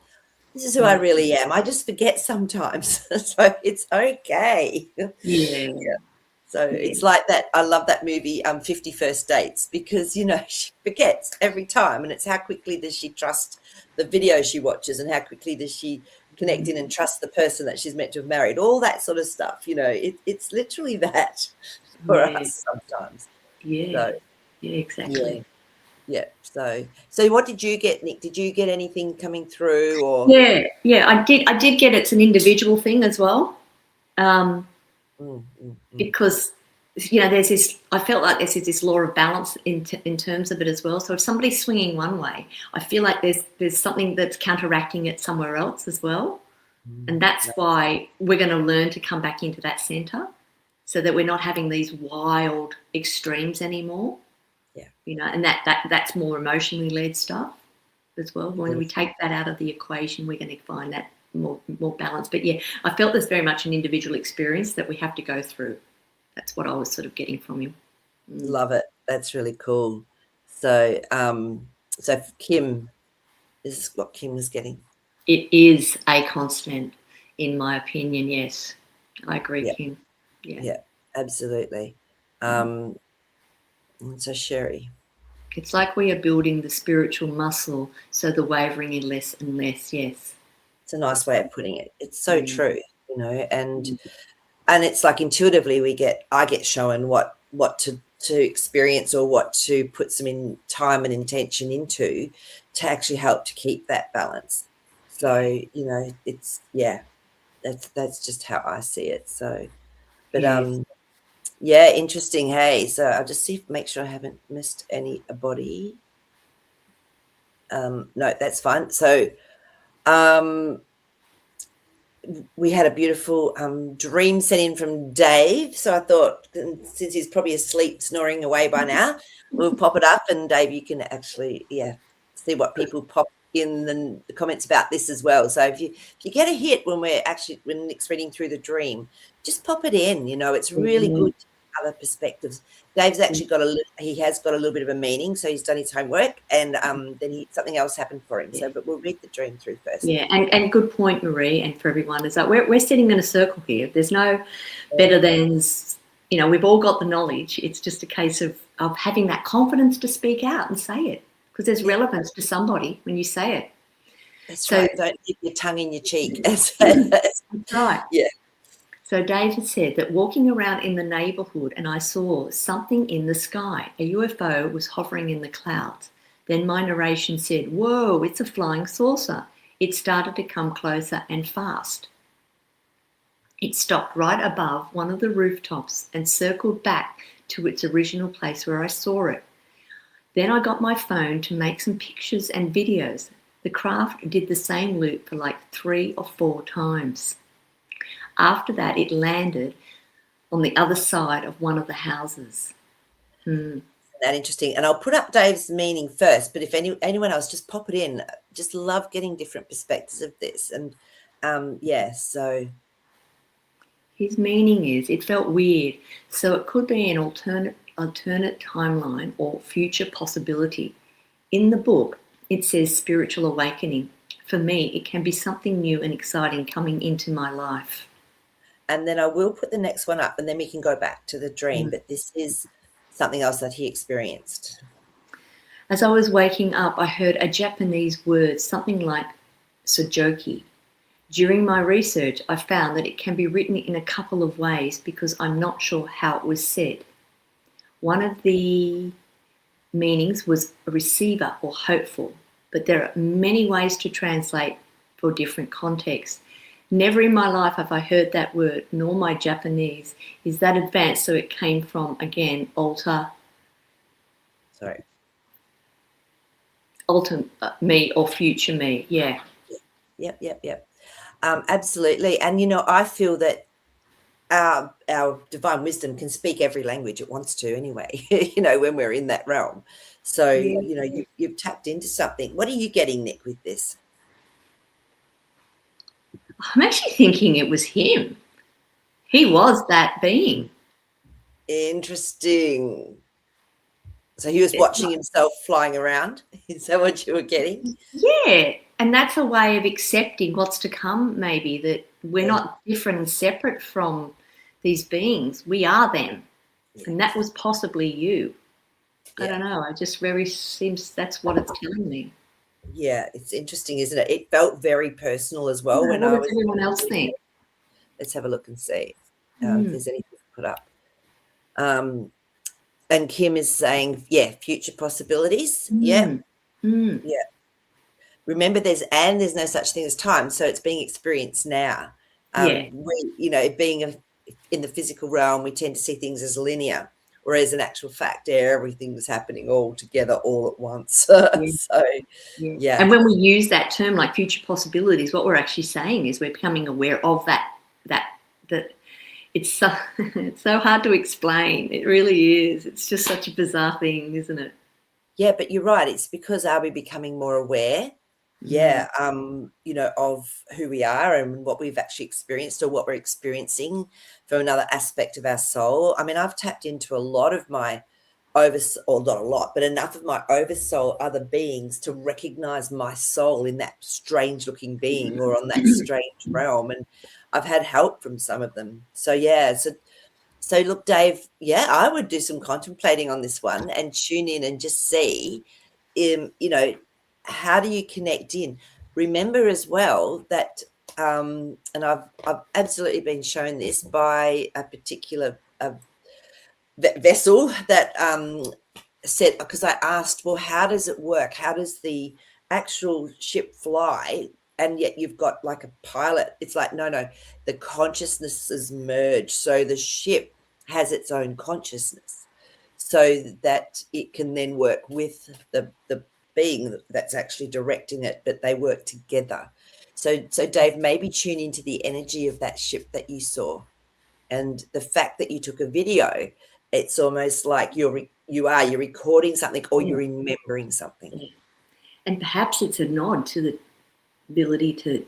This is who I really am. I just forget sometimes. So it's okay. Yeah. So it's like that. I love that movie, 50 First Dates, because, she forgets every time. And it's how quickly does she trust the video she watches, and how quickly does she connect in and trust the person that she's meant to have married, all that sort of stuff. It's literally that for us sometimes. Yeah. So, exactly. Yeah. So what did you get, Nick? Did you get anything coming through? Or Yeah, I did get it's an individual thing as well. Because there's this. I felt like there's this law of balance in terms of it as well. So if somebody's swinging one way, I feel like there's something that's counteracting it somewhere else as well, and that's why we're going to learn to come back into that center, so that we're not having these wild extremes anymore. Yeah, and that's more emotionally led stuff as well. When we take that out of the equation, we're going to find that more balance. But yeah, I felt there's very much an individual experience that we have to go through. That's what I was sort of getting from you. Love it. That's really cool. So so Kim, this is what Kim was getting. It is a constant, in my opinion. Yes, I agree, Kim. Yeah, absolutely. And so Sherry, it's like we are building the spiritual muscle, so the wavering is less and less. Yes, it's a nice way of putting it. It's so true, and it's like intuitively I get shown what to experience, or what to put some time and intention into to actually help to keep that balance. So, you know, it's, yeah, that's just how I see it. So, but Yes. yeah, interesting. Hey, so I'll just make sure I haven't missed any a body. No, that's fine. So, um, we had a beautiful dream sent in from Dave. So I thought, since he's probably asleep, snoring away by now, we'll pop it up. And Dave, you can actually, see what people pop in the comments about this as well. So if you get a hit when Nick's reading through the dream, just pop it in. You know, it's really good to have other perspectives. Dave's actually he has got a little bit of a meaning, so he's done his homework, and then something else happened for him. So, but we'll read the dream through first. Yeah, and good point, Marie, and for everyone, is that we're sitting in a circle here. There's no better than, you know, we've all got the knowledge. It's just a case of having that confidence to speak out and say it, because there's relevance to somebody when you say it. That's right. Don't keep your tongue in your cheek. That's right. Yeah. So David said that walking around in the neighbourhood and I saw something in the sky. A UFO was hovering in the clouds. Then my narration said, whoa, it's a flying saucer. It started to come closer and fast. It stopped right above one of the rooftops and circled back to its original place where I saw it. Then I got my phone to make some pictures and videos. The craft did the same loop for like 3 or 4 times. After that, it landed on the other side of one of the houses. That interesting. And I'll put up Dave's meaning first, but if anyone else, just pop it in. Just love getting different perspectives of this. And so his meaning is it felt weird, so it could be an alternate timeline or future possibility. In the book, it says spiritual awakening. For me, it can be something new and exciting coming into my life. And then I will put the next one up, and then we can go back to the dream. But this is something else that he experienced. As I was waking up, I heard a Japanese word, something like sojoki. During my research, I found that it can be written in a couple of ways because I'm not sure how it was said. One of the meanings was a receiver or hopeful, but there are many ways to translate for different contexts. Never in my life have I heard that word, nor my Japanese is that advanced, so it came from, again, alter me or future me. Yeah. Yep. Absolutely. And, you know, I feel that our divine wisdom can speak every language it wants to anyway, you know, when we're in that realm. So, you know, you've tapped into something. What are you getting, Nick, with this? I'm actually thinking it was him. He was that being. Interesting. So he was watching himself flying around. Is that what you were getting? Yeah. And that's a way of accepting what's to come, maybe, that we're not different and separate from these beings. We are them. And that was possibly you. I don't know. I just seems that's what it's telling me. Yeah, it's interesting, isn't it? It felt very personal as well. What does everyone else think? Let's have a look and see if there's anything to put up. And Kim is saying, future possibilities. Yeah. Remember, there's no such thing as time, so it's being experienced now. We, you know, being in the physical realm, we tend to see things as linear, whereas in actual fact, everything's happening all together, all at once. So, And when we use that term like future possibilities, what we're actually saying is we're becoming aware of that it's so it's so hard to explain. It really is. It's just such a bizarre thing, isn't it? Yeah, but you're right. It's because are we becoming more aware? You know, of who we are and what we've actually experienced or what we're experiencing from another aspect of our soul. I mean, I've tapped into a lot of my or not a lot, but enough of my oversoul other beings to recognize my soul in that strange looking being or on that strange realm. And I've had help from some of them. So, so look, Dave, I would do some contemplating on this one and tune in and just see, you know, how do you connect in? Remember as well that, and I've absolutely been shown this by a particular vessel that said, because I asked, well, how does it work? How does the actual ship fly and yet you've got like a pilot. It's like, no, the consciousnesses merge. So the ship has its own consciousness so that it can then work with the being that's actually directing it, but they work together. So Dave, maybe tune into the energy of that ship that you saw, and the fact that you took a video. It's almost like you're recording something, or you're remembering something. Yeah. And perhaps it's a nod to the ability to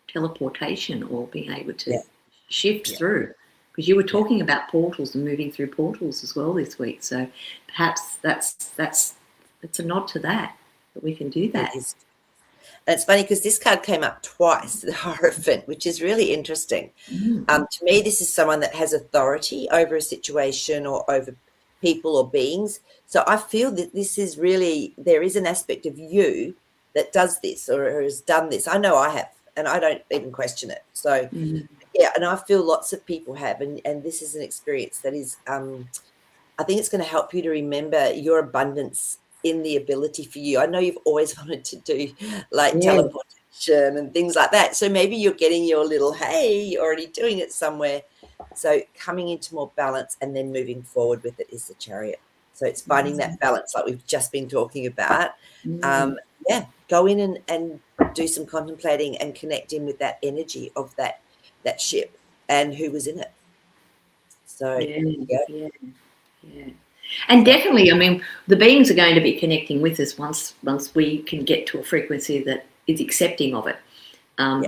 teleportation, or being able to shift through. Because you were talking about portals and moving through portals as well this week. So perhaps that's a nod to that we can do that. It is. And it's funny because this card came up twice, the Hierophant, which is really interesting. To me, this is someone that has authority over a situation or over people or beings. So I feel that this is really, there is an aspect of you that does this or has done this. I know I have, and I don't even question it. So, yeah, and I feel lots of people have, and this is an experience that is, I think it's going to help you to remember your abundance in the ability for you. I know you've always wanted to do like teleportation and things like that. So maybe you're getting your little, hey, you're already doing it somewhere. So coming into more balance and then moving forward with it is the Chariot. So it's finding that balance like we've just been talking about. Go in and do some contemplating and connect in with that energy of that ship and who was in it. So, yeah. And definitely, I mean, the beings are going to be connecting with us once we can get to a frequency that is accepting of it.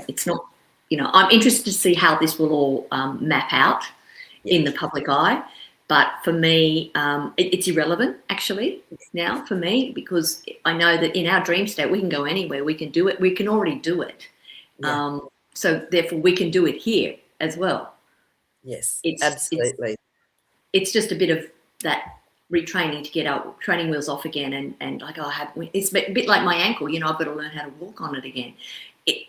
It's not, I'm interested to see how this will all map out in the public eye. But for me, it's irrelevant, actually, now for me, because I know that in our dream state, we can go anywhere. We can do it. We can already do it. So therefore, we can do it here as well. Yes, absolutely. It's just a bit of that retraining to get our training wheels off again, and like it's a bit like my ankle, I've got to learn how to walk on it again.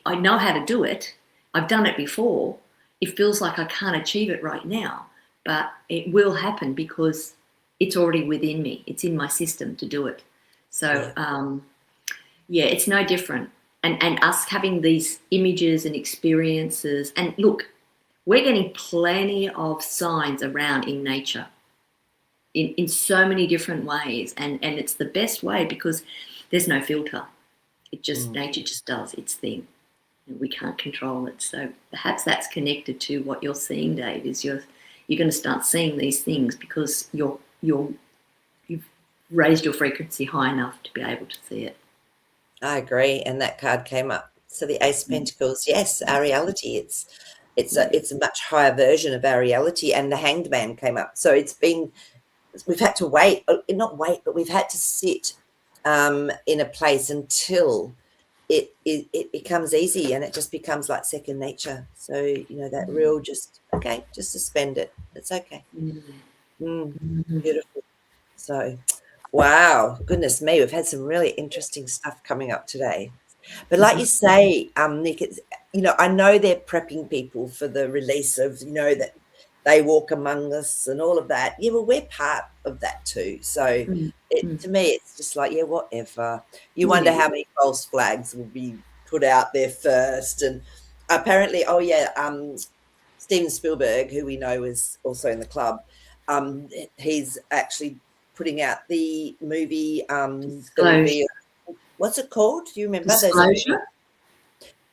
I know how to do it. I've done it before. It feels like I can't achieve it right now, but it will happen because it's already within me. It's in my system to do it. So it's no different. And us having these images and experiences, and look, we're getting plenty of signs around in nature in so many different ways. And it's the best way because there's no filter. It just, nature just does its thing. And we can't control it. So perhaps that's connected to what you're seeing, Dave, is you're going to start seeing these things because you've raised your frequency high enough to be able to see it. I agree. And that card came up. So the Ace of Pentacles, yes, our reality. It's a much higher version of our reality. And the Hanged Man came up. So we've had to not wait, but we've had to sit in a place until it becomes easy, and it just becomes like second nature. So, that real just suspend it. It's okay. Beautiful. So, wow, goodness me, we've had some really interesting stuff coming up today. But like you say, Nick, it's, I know they're prepping people for the release of, that they walk among us and all of that. Yeah, well, we're part of that too. So to me, it's just like, whatever. You wonder how many false flags will be put out there first. And apparently, Steven Spielberg, who we know is also in the club, he's actually putting out the movie. What's it called? Do you remember? Disclosure.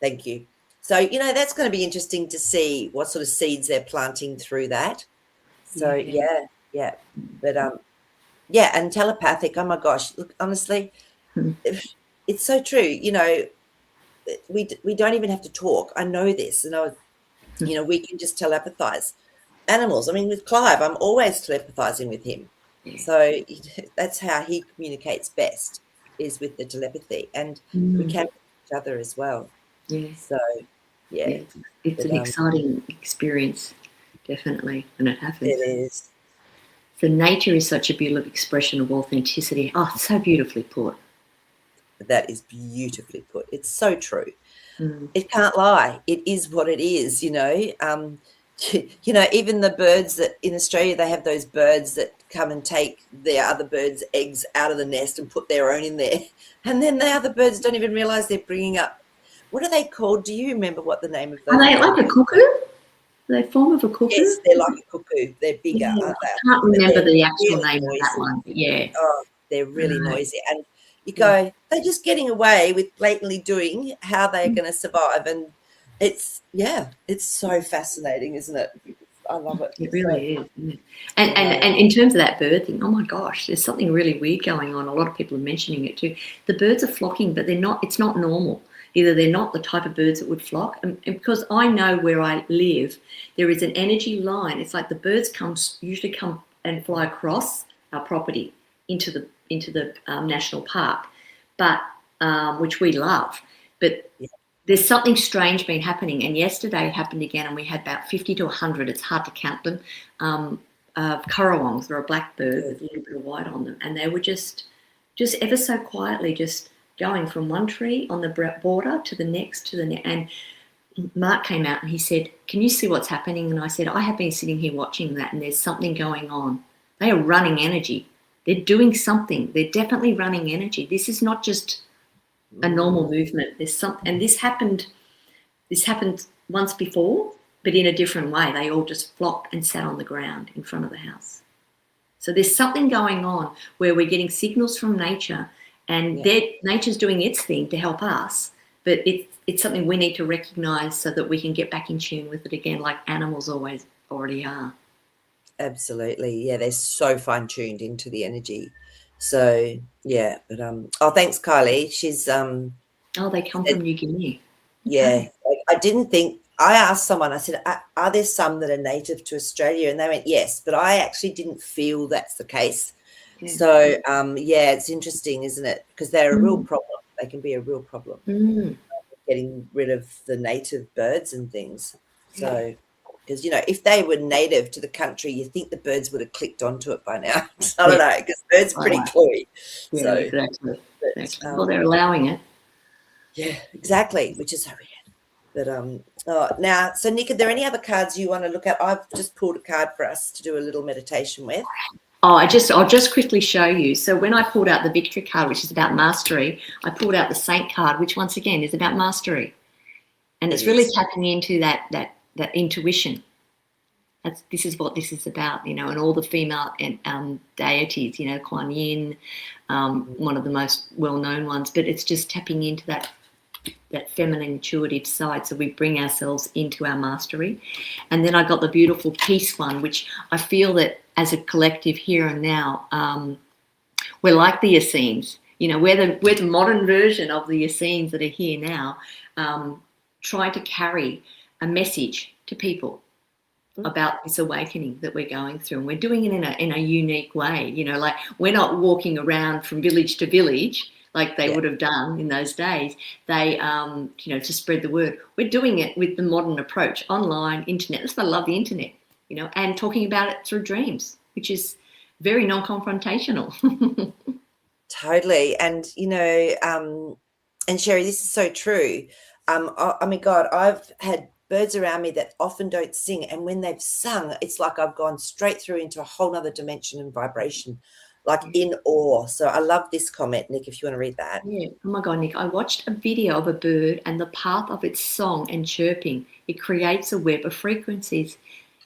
Thank you. So, that's going to be interesting to see what sort of seeds they're planting through that. So, yeah. But, and telepathic, oh, my gosh. Look, honestly, it's so true. We don't even have to talk. I know this. And, we can just telepathize. Animals, I mean, with Clive, I'm always telepathizing with him. So that's how he communicates best, is with the telepathy. And we can with each other as well. Yeah. So, it's an exciting experience, definitely, when it happens. It is. So nature is such a beautiful expression of authenticity. Oh, it's so beautifully put. That is beautifully put. It's so true. It can't lie. It is what it is, even the birds that in Australia, they have those birds that come and take their other birds' eggs out of the nest and put their own in there. And then the other birds don't even realize they're bringing up what are they called? Do you remember what the name of Are those they birds? like a cuckoo? Are they a form of a cuckoo? Yes, they're like a cuckoo. They're bigger, Yeah, aren't I they? can't But remember they're the actual really name of that noisy. one. But yeah. Oh, they're really Right. noisy. And you Yeah. go, they're just getting away with blatantly doing how they're going to survive. And it's so fascinating, isn't it? I love it. It So, really is. Isn't it? And, I and know. and in terms of that bird thing, oh my gosh, there's something really weird going on. A lot of people are mentioning it too. The birds are flocking, but they're not. It's not normal. Either they're not the type of birds that would flock, and because I know where I live, there is an energy line. It's like the birds usually come and fly across our property into the national park, but which we love. But Yeah. there's something strange been happening, and yesterday it happened again, and we had about 50 to 100, it's hard to count them, currawongs. They're a black bird with a little bit of white on them, and they were just ever so quietly just going from one tree on the border to the next, and Mark came out and he said, can you see what's happening? And I said, I have been sitting here watching that, and there's something going on. They are running energy. They're doing something. They're definitely running energy. This is not just a normal movement. There's something, and this happened once before, but in a different way. They all just flocked and sat on the ground in front of the house. So there's something going on where we're getting signals from nature, and nature's doing its thing to help us, but it's something we need to recognize so that we can get back in tune with it again, like animals already are. Absolutely. Yeah, they're so fine-tuned into the energy. So, yeah, but oh, thanks, Kylie. She's Oh, they come from New Guinea. yeah, I didn't think. I asked someone, I said, are there some that are native to Australia? And they went, yes, but I actually didn't feel that's the case. Yeah. So, yeah, it's interesting, isn't it? Because they're a real problem. They can be a real problem, getting rid of the native birds and things. So, because, if they were native to the country, you think the birds would have clicked onto it by now. I don't know, because birds are pretty coy. Yeah, So, exactly. but, Well, they're allowing it. yeah, exactly, which is so weird. But now, so Nick, are there any other cards you want to look at? I've just pulled a card for us to do a little meditation with. Oh, I'll just quickly show you. So when I pulled out the victory card, which is about mastery, I pulled out the saint card, which once again is about mastery, and it's really tapping into that intuition. This is what this is about, and all the female deities, Kuan Yin, one of the most well-known ones, but it's just tapping into that feminine intuitive side, so we bring ourselves into our mastery. And then I got the beautiful peace one, which I feel that as a collective here and now, we're like the Essenes. We're the modern version of the Essenes that are here now, trying to carry a message to people about this awakening that we're going through, and we're doing it in a unique way. Like, we're not walking around from village to village like they would have done in those days. They, to spread the word. We're doing it with the modern approach, online, internet. That's why I love the internet, and talking about it through dreams, which is very non-confrontational. Totally. And, and Sherry, this is so true. I mean, God, I've had birds around me that often don't sing. And when they've sung, it's like I've gone straight through into a whole nother dimension and vibration, like in awe. So I love this comment, Nick, if you want to read that. Yeah. Oh my God, Nick, I watched a video of a bird and the path of its song and chirping. It creates a web of frequencies.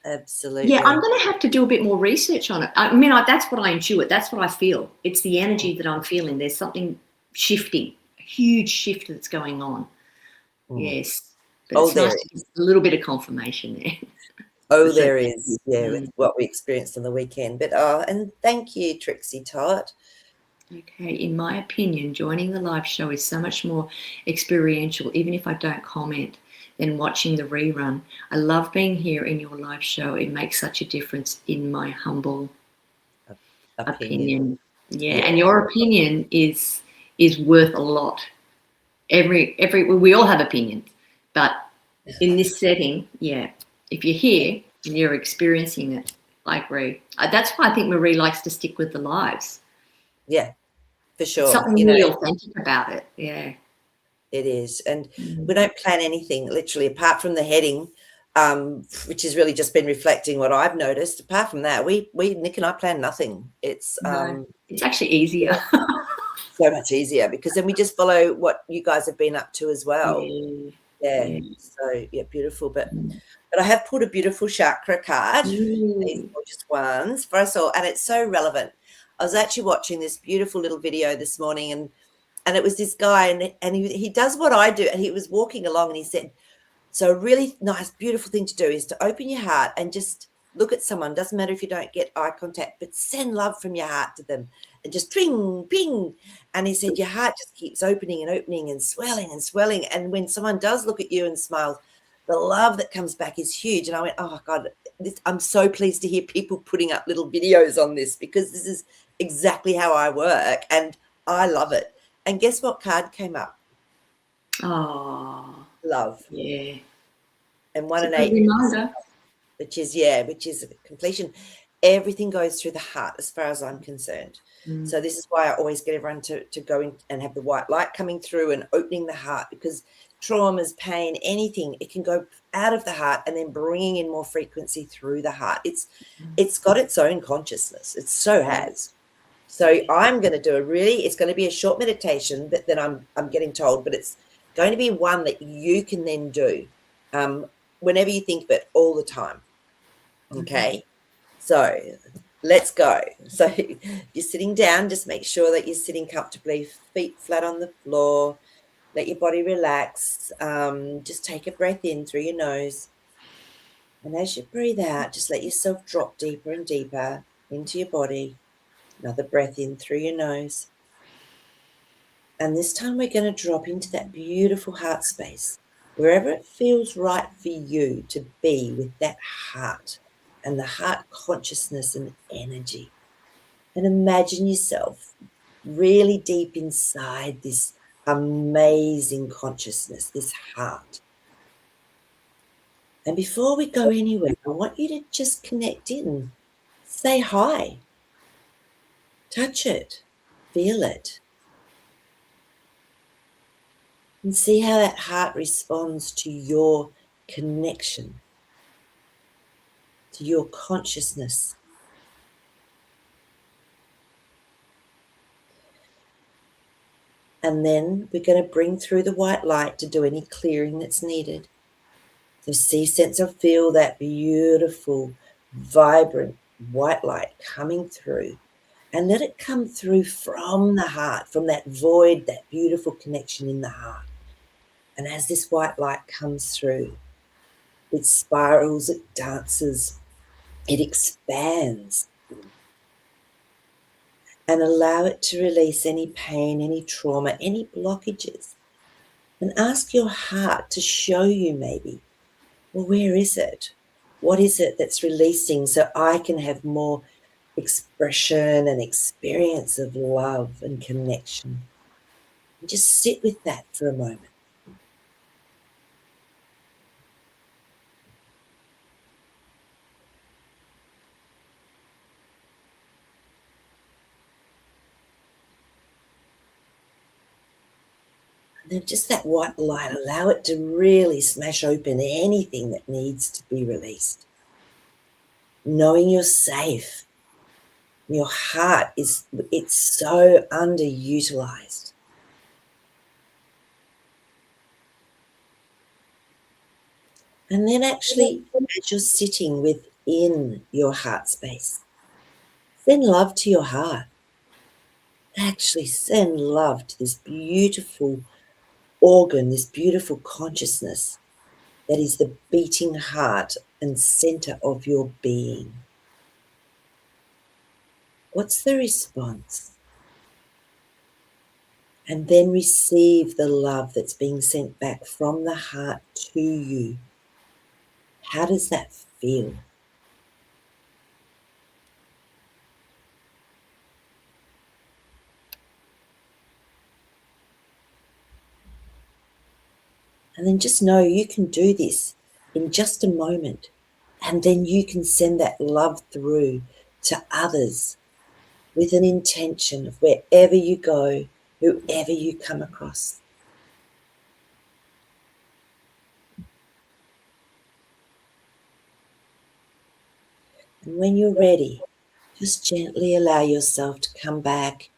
Absolutely. Yeah, I'm going to have to do a bit more research on it. I mean, that's what I intuit. That's what I feel. It's the energy that I'm feeling. There's something shifting, a huge shift that's going on. Yes. But it's nice to get a little bit of confirmation there. Oh, there is. Yeah, with what we experienced on the weekend. But and thank you, Trixie Todd. Okay, in my opinion, joining the live show is so much more experiential, even if I don't comment, than watching the rerun. I love being here in your live show. It makes such a difference, in my humble opinion. Yeah, and your opinion is worth a lot. We all have opinions, but in this setting, if you're here and you're experiencing it, I agree. That's why I think Marie likes to stick with the lives. Yeah, for sure. Something really authentic about it. Yeah, it is. And we don't plan anything, literally, apart from the heading, which has really just been reflecting what I've noticed. Apart from that, we Nick and I plan nothing. It's it's actually easier. So much easier because then we just follow what you guys have been up to as well. Yeah. Yeah. Yeah. So yeah, beautiful. But Mm. I have pulled a beautiful chakra card, these Mm. gorgeous ones for us all, and it's so relevant. I was actually watching this beautiful little video this morning, and it was this guy, and he does what I do, and he was walking along, and he said, so a really nice, beautiful thing to do is to open your heart and just look at someone. Doesn't matter if you don't get eye contact, but send love from your heart to them and just ping, ping. And he said, your heart just keeps opening and opening and swelling and swelling. And when someone does look at you and smiles, the love that comes back is huge. And I went, oh God, I'm so pleased to hear people putting up little videos on this because this is exactly how I work and I love it. And guess what card came up? Oh, Love. yeah. And It's one a and good eight, reminder. which is completion. Everything goes through the heart as far as I'm concerned. Mm. So this is why I always get everyone to go in and have the white light coming through and opening the heart, because traumas, pain, anything, it can go out of the heart and then bringing in more frequency through the heart. It's got its own consciousness. It so has. So I'm going to do it's going to be a short meditation that I'm getting told, but it's going to be one that you can then do whenever you think of it, all the time. Okay. So let's go. So you're sitting down, just make sure that you're sitting comfortably, feet flat on the floor. Let your body relax. Just take a breath in through your nose. And as you breathe out, just let yourself drop deeper and deeper into your body. Another breath in through your nose. And this time we're going to drop into that beautiful heart space, wherever it feels right for you to be with that heart and the heart consciousness and energy. And imagine yourself really deep inside this amazing consciousness, this heart. And before we go anywhere, I want you to just connect in, say hi, touch it, feel it, and see how that heart responds to your connection, to your consciousness. And then we're going to bring through the white light to do any clearing that's needed. So see, sense, or feel that beautiful, vibrant white light coming through. And let it come through from the heart, from that void, that beautiful connection in the heart. And as this white light comes through, it spirals, it dances, it expands. And allow it to release any pain, any trauma, any blockages. And ask your heart to show you maybe, well, where is it? What is it that's releasing so I can have more expression and experience of love and connection? And just sit with that for a moment. And then just that white light, allow it to really smash open anything that needs to be released. Knowing you're safe. Your heart it's so underutilized. And then actually, as you're sitting within your heart space, send love to your heart. Actually send love to this beautiful organ, this beautiful consciousness that is the beating heart and center of your being. What's the response? And then receive the love that's being sent back from the heart to you. How does that feel? And then just know you can do this in just a moment. And then you can send that love through to others with an intention of wherever you go, whoever you come across. And when you're ready, just gently allow yourself to come back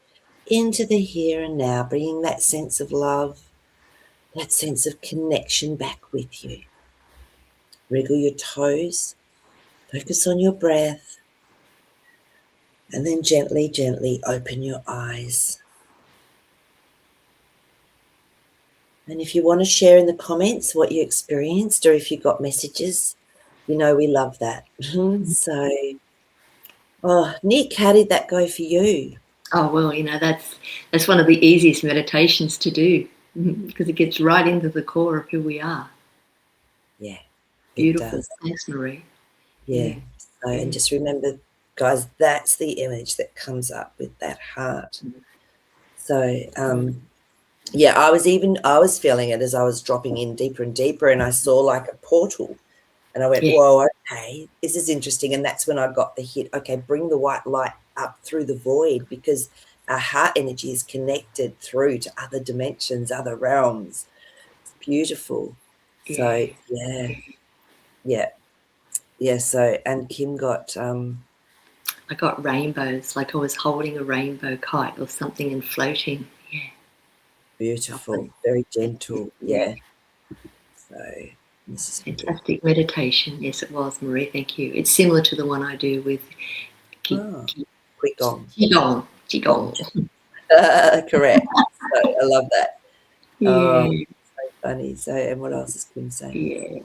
into the here and now, bringing that sense of love, that sense of connection back with you. Wriggle your toes, focus on your breath, and then gently, gently open your eyes. And if you want to share in the comments what you experienced, or if you got messages, we love that. So, Nick, how did that go for you? Oh, well, that's one of the easiest meditations to do because it gets right into the core of who we are. Yeah, it Beautiful. does. Thanks, Marie. Yeah. So, Yeah. and just remember, guys, that's the image that comes up with that heart. So, yeah, I was feeling it as I was dropping in deeper and deeper, and I saw like a portal, and I went, Yeah. whoa, okay, this is interesting. And that's when I got the hit. Okay, bring the white light up through the void, because our heart energy is connected through to other dimensions, other realms. It's beautiful. So yeah. So, and Kim got I got rainbows, like I was holding a rainbow kite or something and floating. Yeah. beautiful, Lovely. very gentle. Yeah. Yeah. So this is really Fantastic meditation. Yes, it was, Marie. Thank you. It's similar to the one I do with quick gong. Qigong. Qigong. Correct. So I love that. Yeah. Oh, so funny. So, and what else is Kim saying? Yeah.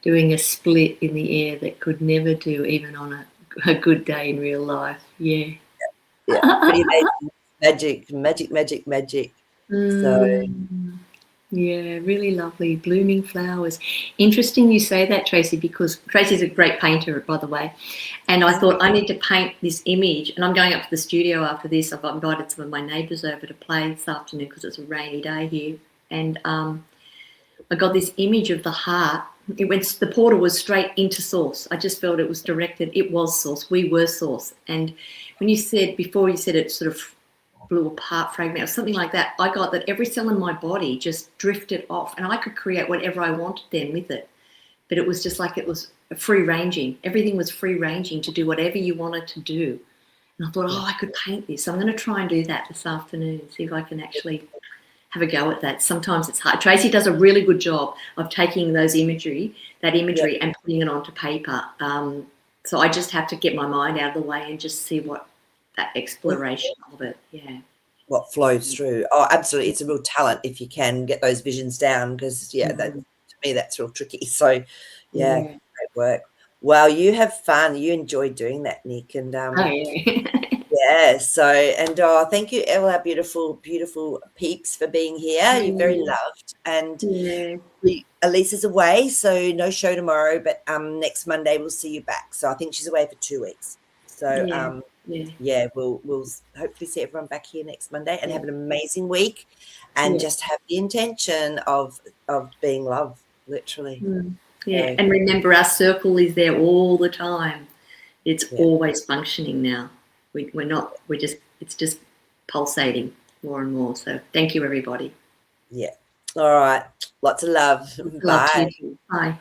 Doing a split in the air that could never do even on a good day in real life. Yeah. Yeah, pretty amazing. Magic, magic, magic, magic. So, Yeah, really lovely. Blooming flowers. Interesting you say that, Tracy, because Tracy's a great painter, by the way. And I thought I need to paint this image. And I'm going up to the studio after this. I've invited some of my neighbours over to play this afternoon because it's a rainy day here. And I got this image of the heart. The portal was straight into source. I just felt it was directed. It was source. We were source. And when you said it sort of blew apart, fragment or something like that, I got that every cell in my body just drifted off, and I could create whatever I wanted then with it. But it was just like it was free ranging. Everything was free ranging to do whatever you wanted to do. And I thought, I could paint this. So I'm going to try and do that this afternoon, see if I can actually have a go at that. Sometimes it's hard. Tracy does a really good job of taking that imagery and putting it onto paper. So I just have to get my mind out of the way and just see what that exploration of it. Yeah. what flows through. Oh, absolutely. It's a real talent if you can get those visions down, because, that, to me, that's real tricky. So, great work. Well, you have fun. You enjoy doing that, Nick. And so, and thank you, all our beautiful, beautiful peeps, for being here. You're very loved. And Elise is away, so no show tomorrow, but next Monday we'll see you back. So I think she's away for 2 weeks. So we'll hopefully see everyone back here next Monday, and have an amazing week, and just have the intention of being love, literally. And remember, our circle is there all the time. It's always functioning now. It's just pulsating more and more. So thank you, everybody. All right, lots of love. Love Bye. to you. Bye.